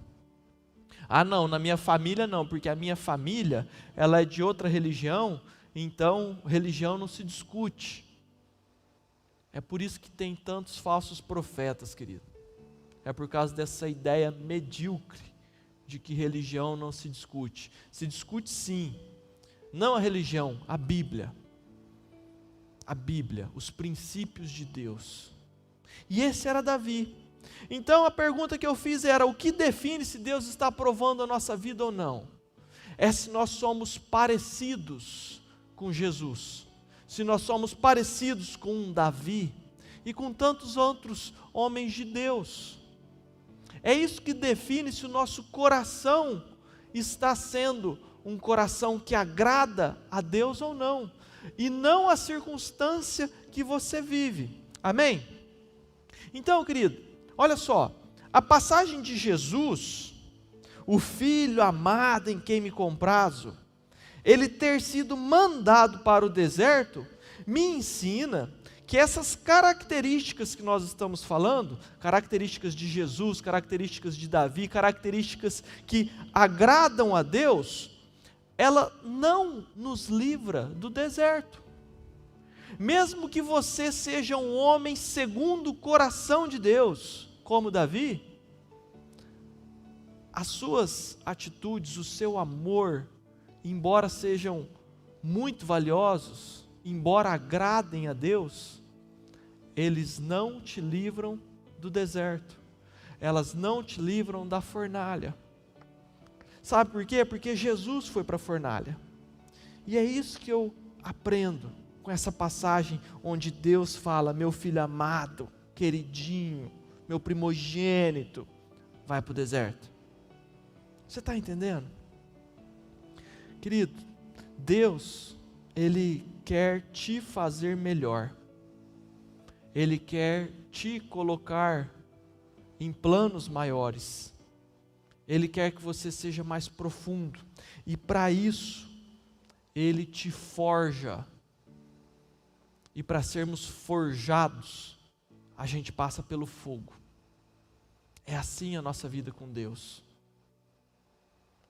Ah não, na minha família não, porque a minha família, ela é de outra religião, então religião não se discute. É por isso que tem tantos falsos profetas, querido. É por causa dessa ideia medíocre de que religião não se discute. Se discute sim, não a religião, a Bíblia. A Bíblia, os princípios de Deus. E esse era Davi. Então a pergunta que eu fiz era: o que define se Deus está aprovando a nossa vida ou não? É se nós somos parecidos com Jesus, se nós somos parecidos com Davi e com tantos outros homens de Deus. É isso que define se o nosso coração está sendo um coração que agrada a Deus ou não, e não a circunstância que você vive. Amém? Então, querido, olha só, a passagem de Jesus, o Filho amado em quem me comprazo, ele ter sido mandado para o deserto, me ensina que essas características que nós estamos falando, características de Jesus, características de Davi, características que agradam a Deus, ela não nos livra do deserto. Mesmo que você seja um homem segundo o coração de Deus, como Davi, as suas atitudes, o seu amor, embora sejam muito valiosos, embora agradem a Deus, eles não te livram do deserto, elas não te livram da fornalha. Sabe por quê? Porque Jesus foi para a fornalha. E é isso que eu aprendo com essa passagem onde Deus fala: meu filho amado, queridinho, meu primogênito, vai para o deserto. Você está entendendo? Querido, Deus, Ele quer te fazer melhor. Ele quer te colocar em planos maiores. Ele quer que você seja mais profundo. E para isso, Ele te forja. E para sermos forjados, a gente passa pelo fogo. É assim a nossa vida com Deus.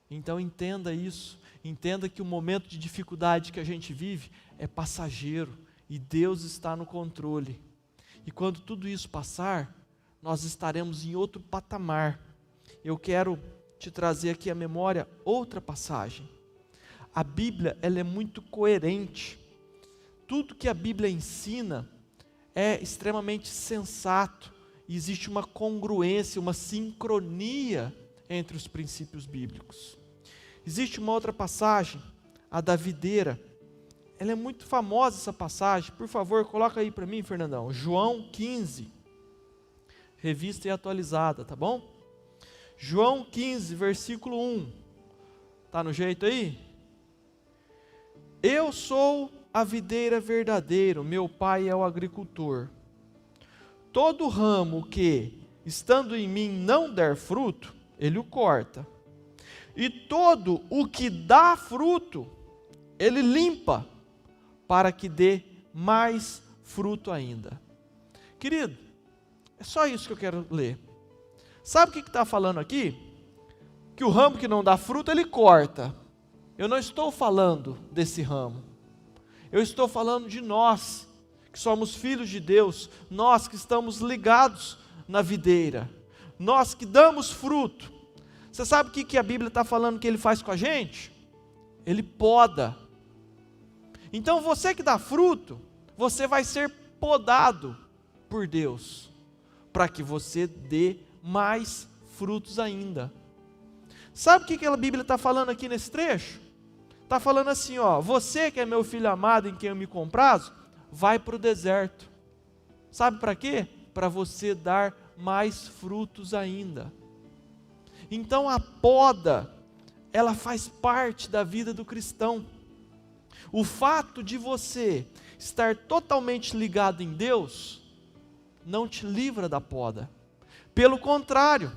Então entenda isso. Entenda que o momento de dificuldade que a gente vive é passageiro. E Deus está no controle. E quando tudo isso passar, nós estaremos em outro patamar. eu quero te trazer aqui à memória outra passagem. A Bíblia, ela é muito coerente. Tudo que a Bíblia ensina é extremamente sensato. E existe uma congruência, uma sincronia entre os princípios bíblicos. Existe uma outra passagem, a da videira. Ela é muito famosa, essa passagem. Por favor, coloca aí para mim, Fernandão. João 15, revista e atualizada, tá bom? João 15, versículo 1. Tá no jeito aí? Eu sou a videira verdadeira, meu pai é o agricultor. Todo ramo que, estando em mim, não der fruto, ele o corta. E todo o que dá fruto, ele limpa, para que dê mais fruto ainda. Querido, é só isso que eu quero ler. Sabe o que está falando aqui? Que o ramo que não dá fruto, ele corta. Eu não estou falando desse ramo. Eu estou falando de nós, que somos filhos de Deus, nós que estamos ligados na videira, nós que damos fruto. Você sabe o que a Bíblia está falando que Ele faz com a gente? Ele poda. Então você que dá fruto, você vai ser podado por Deus, para que você dê mais frutos ainda. Sabe o que a Bíblia está falando aqui nesse trecho? Está falando assim, ó, você que é meu filho amado, em quem eu me comprazo, vai para o deserto. Sabe para quê? Para você dar mais frutos ainda. Então a poda, ela faz parte da vida do cristão. O fato de você estar totalmente ligado em Deus, não te livra da poda. Pelo contrário,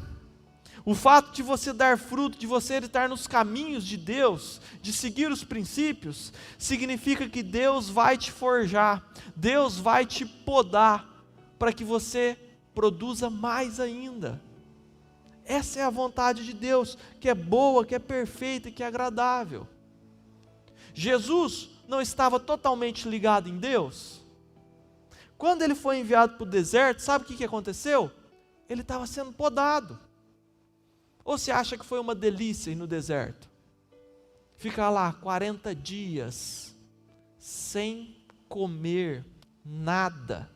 o fato de você dar fruto, de você estar nos caminhos de Deus, de seguir os princípios, significa que Deus vai te forjar, Deus vai te podar, para que você produza mais ainda. Essa é a vontade de Deus, que é boa, que é perfeita e que é agradável. Jesus não estava totalmente ligado em Deus? Quando ele foi enviado para o deserto, sabe o que aconteceu? Ele estava sendo podado. Ou você acha que foi uma delícia ir no deserto? Ficar lá 40 dias, sem comer nada.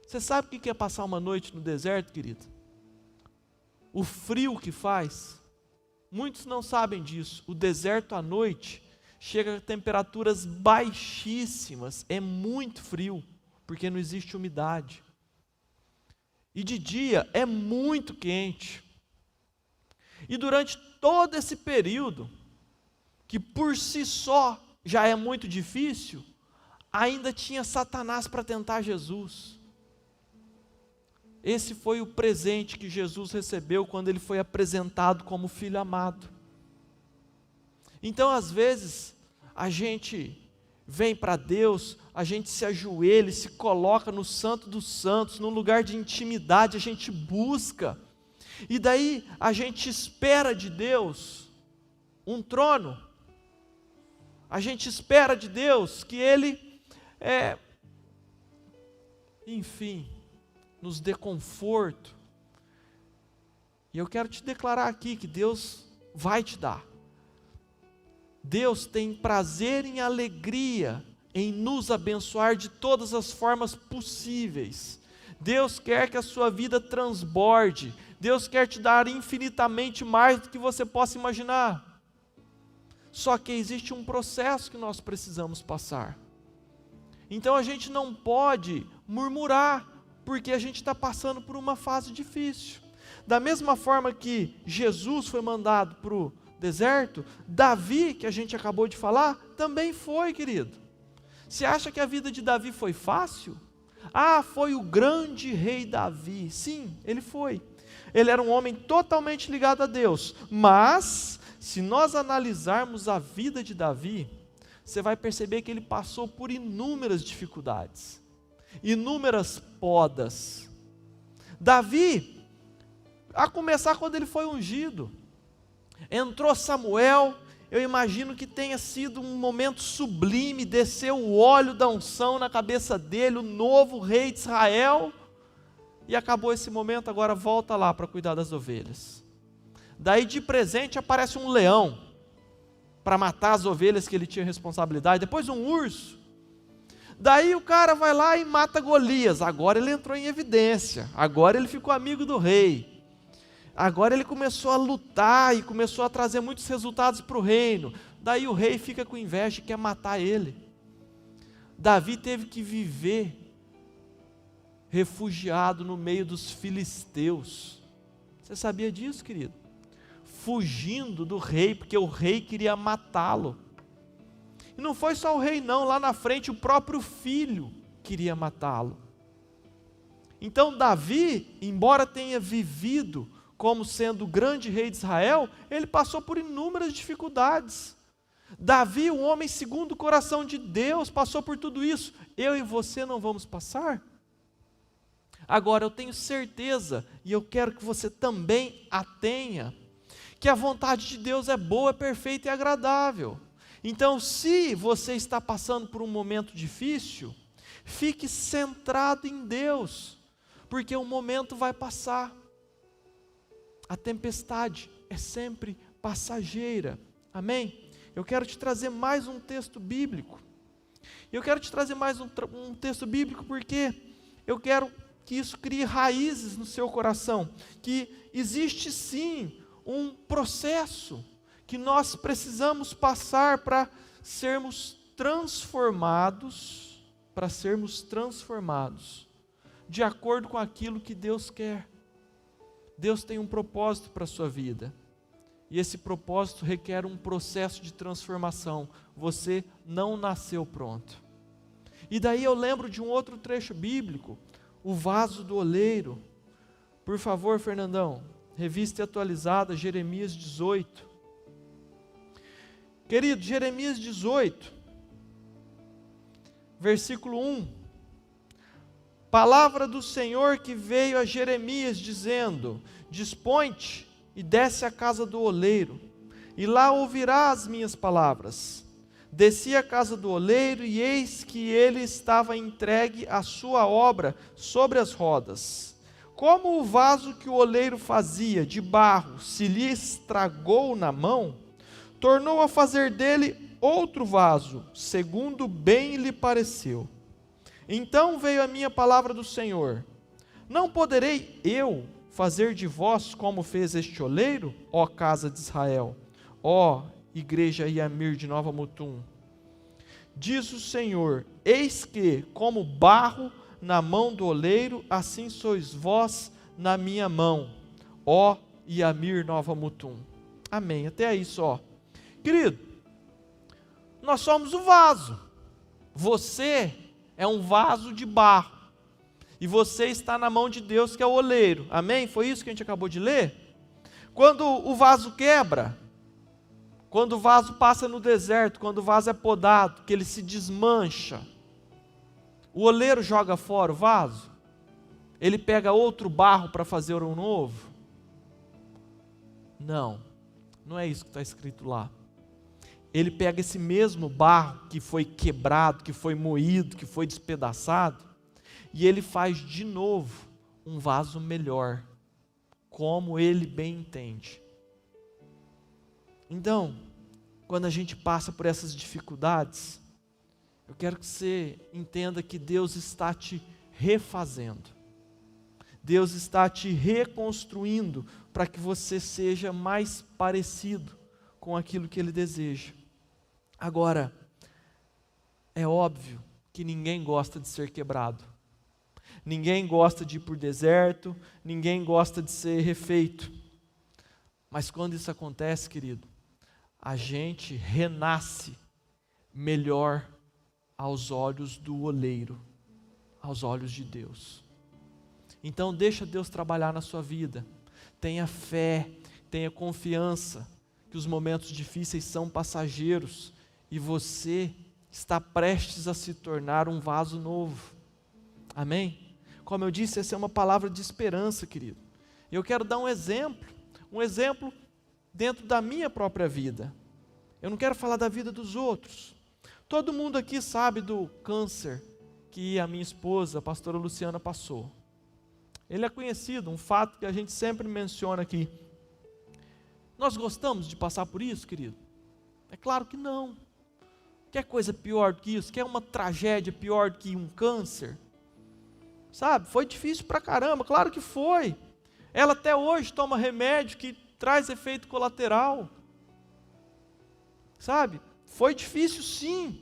Você sabe o que é passar uma noite no deserto, querido? O frio que faz. Muitos não sabem disso. O deserto à noite chega a temperaturas baixíssimas. É muito frio, porque não existe umidade. E de dia é muito quente. E durante todo esse período, que por si só já é muito difícil, ainda tinha Satanás para tentar Jesus. Esse foi o presente que Jesus recebeu quando ele foi apresentado como filho amado. Então, às vezes, a gente vem para Deus, a gente se ajoelha, se coloca no Santo dos Santos, num lugar de intimidade, a gente busca. E daí a gente espera de Deus um trono. A gente espera de Deus que Ele, enfim, nos dê conforto. E eu quero te declarar aqui que Deus vai te dar. Deus tem prazer e alegria em nos abençoar de todas as formas possíveis. Deus quer que a sua vida transborde. Deus quer te dar infinitamente mais do que você possa imaginar. Só que existe um processo que nós precisamos passar. Então a gente não pode murmurar, porque a gente está passando por uma fase difícil. Da mesma forma que Jesus foi mandado para o deserto, Davi, que a gente acabou de falar, também foi, querido. Você acha que a vida de Davi foi fácil? Ah, foi o grande rei Davi. Sim, ele foi. Ele era um homem totalmente ligado a Deus. Mas, se nós analisarmos a vida de Davi, você vai perceber que ele passou por inúmeras dificuldades, inúmeras podas. Davi, a começar quando ele foi ungido, entrou Samuel, eu imagino que tenha sido um momento sublime, desceu o óleo da unção na cabeça dele, o novo rei de Israel. e acabou esse momento, agora volta lá para cuidar das ovelhas. Daí de presente aparece um leão, para matar as ovelhas que ele tinha responsabilidade, depois um urso. Daí o cara vai lá e mata Golias, agora ele entrou em evidência, agora ele ficou amigo do rei. Agora ele começou a lutar e começou a trazer muitos resultados para o reino. Daí o rei fica com inveja e quer matar ele. Davi teve que viver refugiado no meio dos filisteus. Você sabia disso, querido? Fugindo do rei, porque o rei queria matá-lo. E não foi só o rei não, lá na frente o próprio filho queria matá-lo. Então Davi, embora tenha vivido como sendo o grande rei de Israel, ele passou por inúmeras dificuldades. Davi, um homem segundo o coração de Deus, passou por tudo isso. Eu e você não vamos passar? Agora eu tenho certeza, e eu quero que você também a tenha, que a vontade de Deus é boa, é perfeita e agradável. Então, se você está passando por um momento difícil, fique centrado em Deus, porque o momento vai passar. A tempestade é sempre passageira. Amém? Eu quero te trazer mais um texto bíblico. Eu quero te trazer mais um texto bíblico porque eu quero que isso crie raízes no seu coração, que existe sim um processo que nós precisamos passar para sermos transformados, de acordo com aquilo que Deus quer. Deus tem um propósito para a sua vida, e esse propósito requer um processo de transformação. Você não nasceu pronto. E daí eu lembro de um outro trecho bíblico, o vaso do oleiro. Por favor, Fernandão, revista atualizada, Jeremias 18. Querido, Jeremias 18, versículo 1. Palavra do Senhor que veio a Jeremias dizendo: dispõe-te e desce à casa do oleiro, e lá ouvirá as minhas palavras. Desci à casa do oleiro, e eis que ele estava entregue à sua obra sobre as rodas. Como o vaso que o oleiro fazia de barro se lhe estragou na mão, tornou a fazer dele outro vaso, segundo bem lhe pareceu. Então veio a minha palavra do Senhor: não poderei eu fazer de vós como fez este oleiro, ó casa de Israel, ó igreja Iamir de Nova Mutum? Diz o Senhor: eis que, como barro na mão do oleiro, assim sois vós na minha mão, ó Iamir Nova Mutum. Amém, até aí só. Querido, nós somos o vaso. Você é um vaso de barro, e você está na mão de Deus, que é o oleiro. Amém? Foi isso que a gente acabou de ler? Quando o vaso quebra, quando o vaso passa no deserto, quando o vaso é podado, que ele se desmancha, o oleiro joga fora o vaso? Ele pega outro barro para fazer um novo? Não, não é isso que está escrito lá. Ele pega esse mesmo barro que foi quebrado, que foi moído, que foi despedaçado, e ele faz de novo um vaso melhor, como ele bem entende. Então, quando a gente passa por essas dificuldades, eu quero que você entenda que Deus está te refazendo. Deus está te reconstruindo para que você seja mais parecido com aquilo que Ele deseja. Agora, é óbvio que ninguém gosta de ser quebrado. Ninguém gosta de ir por deserto, ninguém gosta de ser refeito. Mas quando isso acontece, querido, a gente renasce melhor aos olhos do oleiro, aos olhos de Deus. Então deixa Deus trabalhar na sua vida. Tenha fé, tenha confiança que os momentos difíceis são passageiros e você está prestes a se tornar um vaso novo. Amém? Como eu disse, essa é uma palavra de esperança, querido. Eu quero dar um exemplo dentro da minha própria vida. Eu não quero falar da vida dos outros. Todo mundo aqui sabe do câncer que a minha esposa, a pastora Luciana, passou. ele é conhecido, um fato que a gente sempre menciona aqui. Nós gostamos de passar por isso, querido? É claro que não. Quer coisa pior do que isso? Quer uma tragédia pior do que um câncer? Sabe, foi difícil pra caramba, claro que foi. Ela até hoje toma remédio que traz efeito colateral. Sabe, foi difícil sim.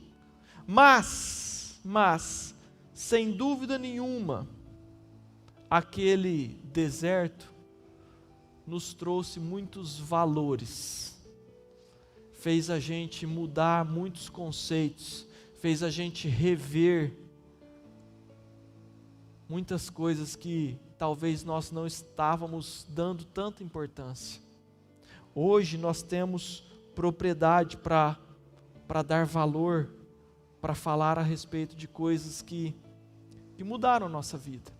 Mas, sem dúvida nenhuma, aquele deserto nos trouxe muitos valores, fez a gente mudar muitos conceitos, fez a gente rever muitas coisas que talvez nós não estávamos dando tanta importância. Hoje nós temos propriedade para dar valor, para falar a respeito de coisas que mudaram a nossa vida.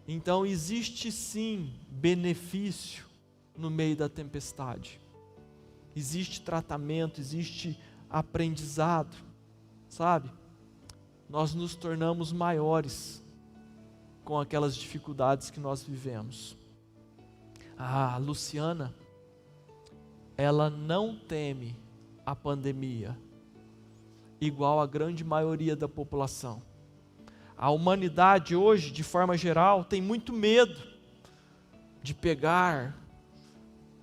Então existe sim benefício no meio da tempestade. Existe tratamento, existe aprendizado, sabe? Nós nos tornamos maiores com aquelas dificuldades que nós vivemos. A Luciana, ela não teme a pandemia, igual a grande maioria da população. A humanidade hoje, de forma geral, tem muito medo de pegar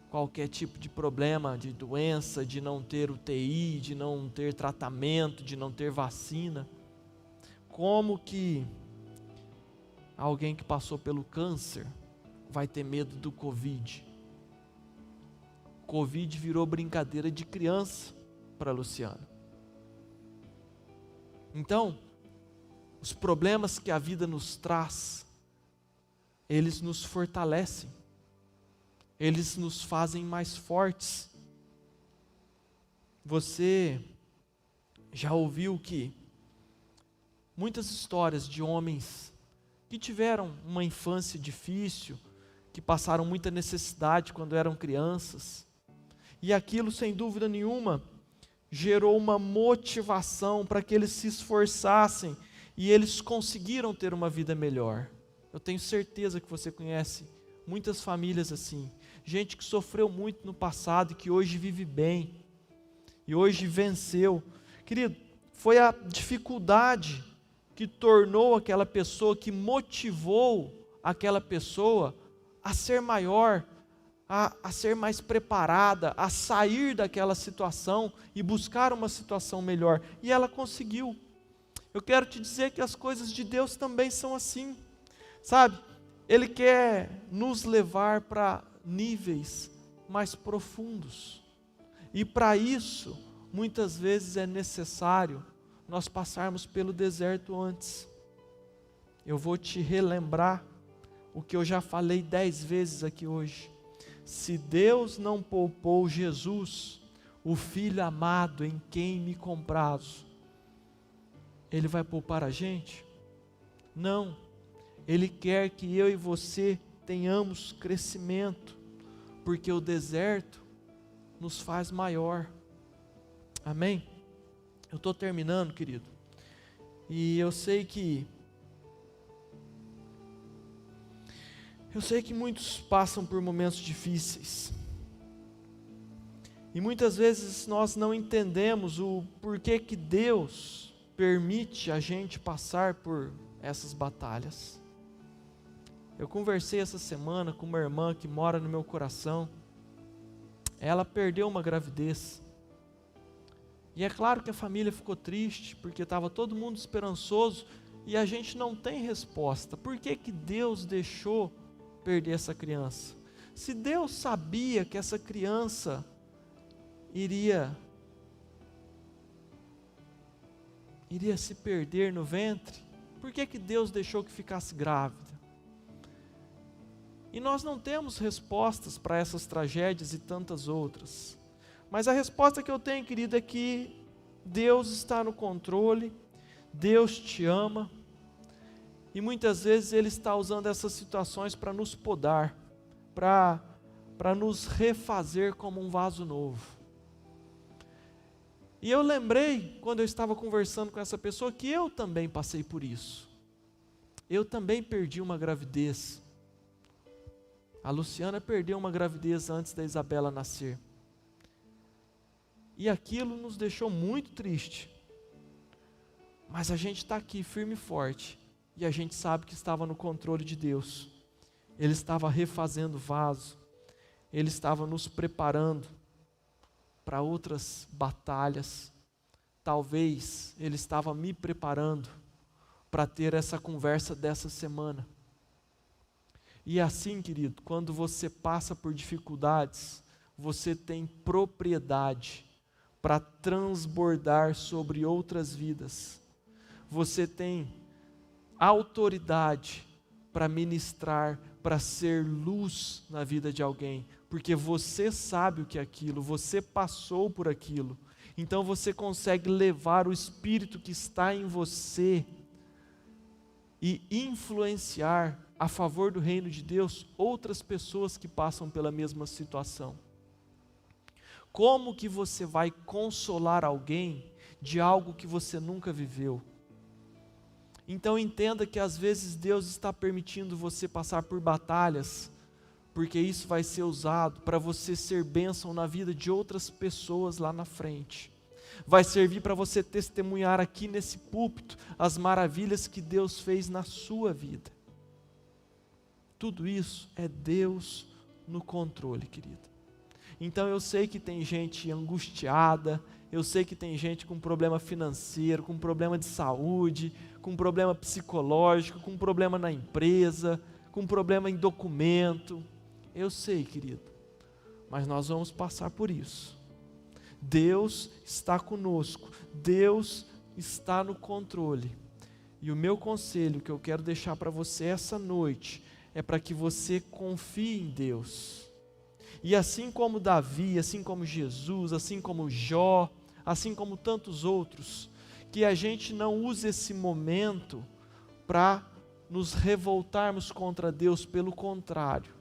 qualquer tipo de problema, de doença, de não ter UTI, de não ter tratamento, de não ter vacina. Como que alguém que passou pelo câncer vai ter medo do Covid? Covid virou brincadeira de criança para Luciana. Então, os problemas que a vida nos traz, eles nos fortalecem, eles nos fazem mais fortes. Você já ouviu que muitas histórias de homens que tiveram uma infância difícil, que passaram muita necessidade quando eram crianças, e aquilo, sem dúvida nenhuma, gerou uma motivação para que eles se esforçassem, e eles conseguiram ter uma vida melhor. Eu tenho certeza que você conhece muitas famílias assim, gente que sofreu muito no passado e que hoje vive bem, e hoje venceu. Querido, foi a dificuldade que tornou aquela pessoa, que motivou aquela pessoa a ser maior, a ser mais preparada, a sair daquela situação e buscar uma situação melhor. E ela conseguiu. Eu quero te dizer que as coisas de Deus também são assim, sabe? Ele quer nos levar para níveis mais profundos. E para isso, muitas vezes é necessário nós passarmos pelo deserto antes. Eu vou te relembrar o que eu já falei 10 vezes aqui hoje. Se Deus não poupou Jesus, o Filho amado em quem me comprazo, Ele vai poupar a gente? Não. Ele quer que eu e você tenhamos crescimento, porque o deserto nos faz maior. Amém? Eu estou terminando, querido. E eu sei que muitos passam por momentos difíceis. E muitas vezes nós não entendemos o porquê que Deus permite a gente passar por essas batalhas. Eu conversei essa semana com uma irmã que mora no meu coração. Ela perdeu uma gravidez. E é claro que a família ficou triste, porque estava todo mundo esperançoso, e a gente não tem resposta. Por que que Deus deixou perder essa criança? Se Deus sabia que essa criança iria se perder no ventre, por que que Deus deixou que ficasse grávida? E nós não temos respostas para essas tragédias e tantas outras. Mas a resposta que eu tenho, querido, é que Deus está no controle, Deus te ama, e muitas vezes Ele está usando essas situações para nos podar, para nos refazer como um vaso novo. E eu lembrei, quando eu estava conversando com essa pessoa, que eu também passei por isso. eu também perdi uma gravidez. A Luciana perdeu uma gravidez antes da Isabela nascer. E aquilo nos deixou muito triste. Mas a gente está aqui firme e forte. E a gente sabe que estava no controle de Deus. Ele estava refazendo o vaso. Ele estava nos preparando para outras batalhas. Talvez Ele estava me preparando para ter essa conversa dessa semana. E assim, querido, quando você passa por dificuldades, você tem propriedade para transbordar sobre outras vidas. Você tem autoridade para ministrar, para ser luz na vida de alguém, porque você sabe o que é aquilo, você passou por aquilo. Então você consegue levar o Espírito que está em você e influenciar a favor do reino de Deus outras pessoas que passam pela mesma situação. Como que você vai consolar alguém de algo que você nunca viveu? Então entenda que às vezes Deus está permitindo você passar por batalhas, porque isso vai ser usado para você ser bênção na vida de outras pessoas lá na frente. Vai servir para você testemunhar aqui nesse púlpito as maravilhas que Deus fez na sua vida. Tudo isso é Deus no controle, querido. Então eu sei que tem gente angustiada, eu sei que tem gente com problema financeiro, com problema de saúde, com problema psicológico, com problema na empresa, com problema em documento. Eu sei, querido, mas nós vamos passar por isso. Deus está conosco, Deus está no controle. E o meu conselho que eu quero deixar para você essa noite é para que você confie em Deus. E assim como Davi, assim como Jesus, assim como Jó, assim como tantos outros, que a gente não use esse momento para nos revoltarmos contra Deus, pelo contrário,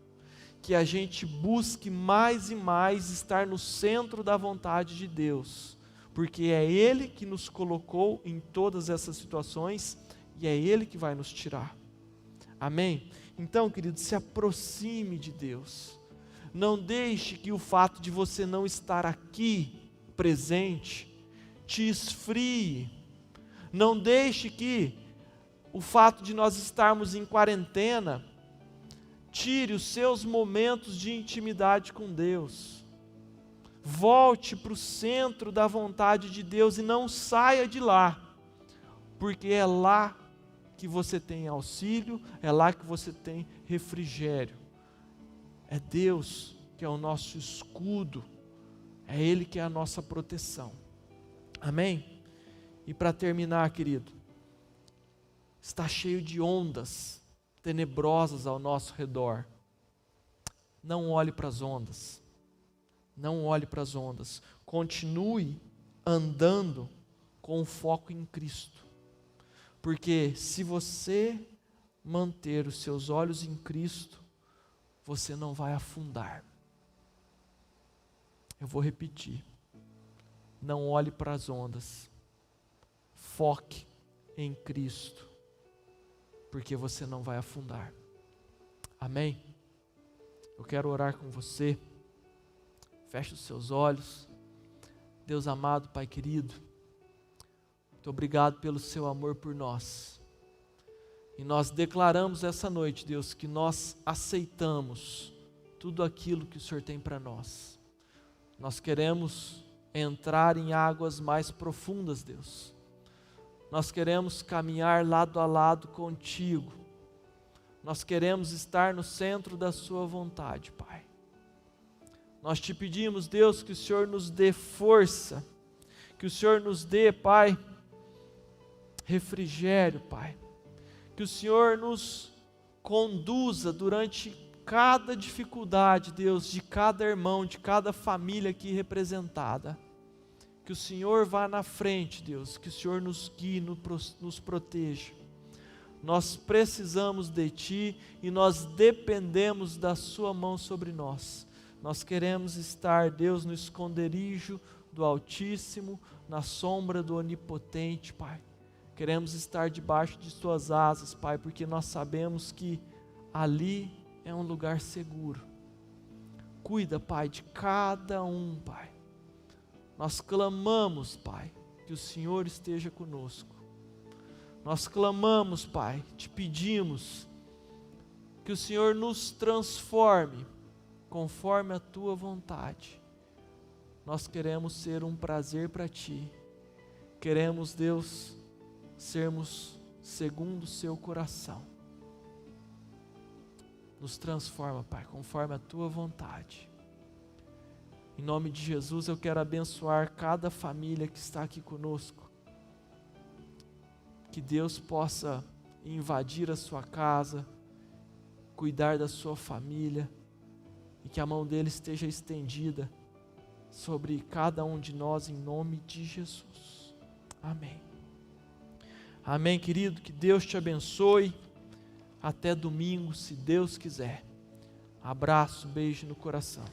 que a gente busque mais e mais estar no centro da vontade de Deus, porque é Ele que nos colocou em todas essas situações e é Ele que vai nos tirar. Amém? Então, querido, se aproxime de Deus. Não deixe que o fato de você não estar aqui presente te esfrie. Não deixe que o fato de nós estarmos em quarentena tire os seus momentos de intimidade com Deus. Volte para o centro da vontade de Deus e não saia de lá, porque é lá que você tem auxílio, é lá que você tem refrigério. É Deus que é o nosso escudo, é Ele que é a nossa proteção. Amém? E para terminar, querido, está cheio de ondas tenebrosas ao nosso redor. Não olhe para as ondas, não olhe para as ondas, continue andando com o foco em Cristo, porque se você manter os seus olhos em Cristo, você não vai afundar. Eu vou repetir, não olhe para as ondas, foque em Cristo, porque você não vai afundar. Amém? Eu quero orar com você. Feche os seus olhos. Deus amado, Pai querido, muito obrigado pelo seu amor por nós. E nós declaramos essa noite, Deus, que nós aceitamos tudo aquilo que o Senhor tem para nós. Nós queremos entrar em águas mais profundas, Deus. Nós queremos caminhar lado a lado contigo. Nós queremos estar no centro da sua vontade, Pai. Nós te pedimos, Deus, que o Senhor nos dê força, que o Senhor nos dê, Pai, refrigério, Pai. Que o Senhor nos conduza durante cada dificuldade, Deus, de cada irmão, de cada família aqui representada. Que o Senhor vá na frente, Deus, que o Senhor nos guie, nos proteja. Nós precisamos de Ti e nós dependemos da Sua mão sobre nós. Nós queremos estar, Deus, no esconderijo do Altíssimo, na sombra do Onipotente, Pai. Queremos estar debaixo de Suas asas, Pai, porque nós sabemos que ali é um lugar seguro. Cuida, Pai, de cada um, Pai. Nós clamamos, Pai, que o Senhor esteja conosco. Nós clamamos, Pai, te pedimos que o Senhor nos transforme conforme a Tua vontade. Nós queremos ser um prazer para Ti. Queremos, Deus, sermos segundo o Seu coração. Nos transforma, Pai, conforme a Tua vontade. Em nome de Jesus, eu quero abençoar cada família que está aqui conosco. Que Deus possa invadir a sua casa, cuidar da sua família, e que a mão dele esteja estendida sobre cada um de nós, em nome de Jesus. Amém. Amém, querido. Que Deus te abençoe. Até domingo, se Deus quiser. Abraço, beijo no coração.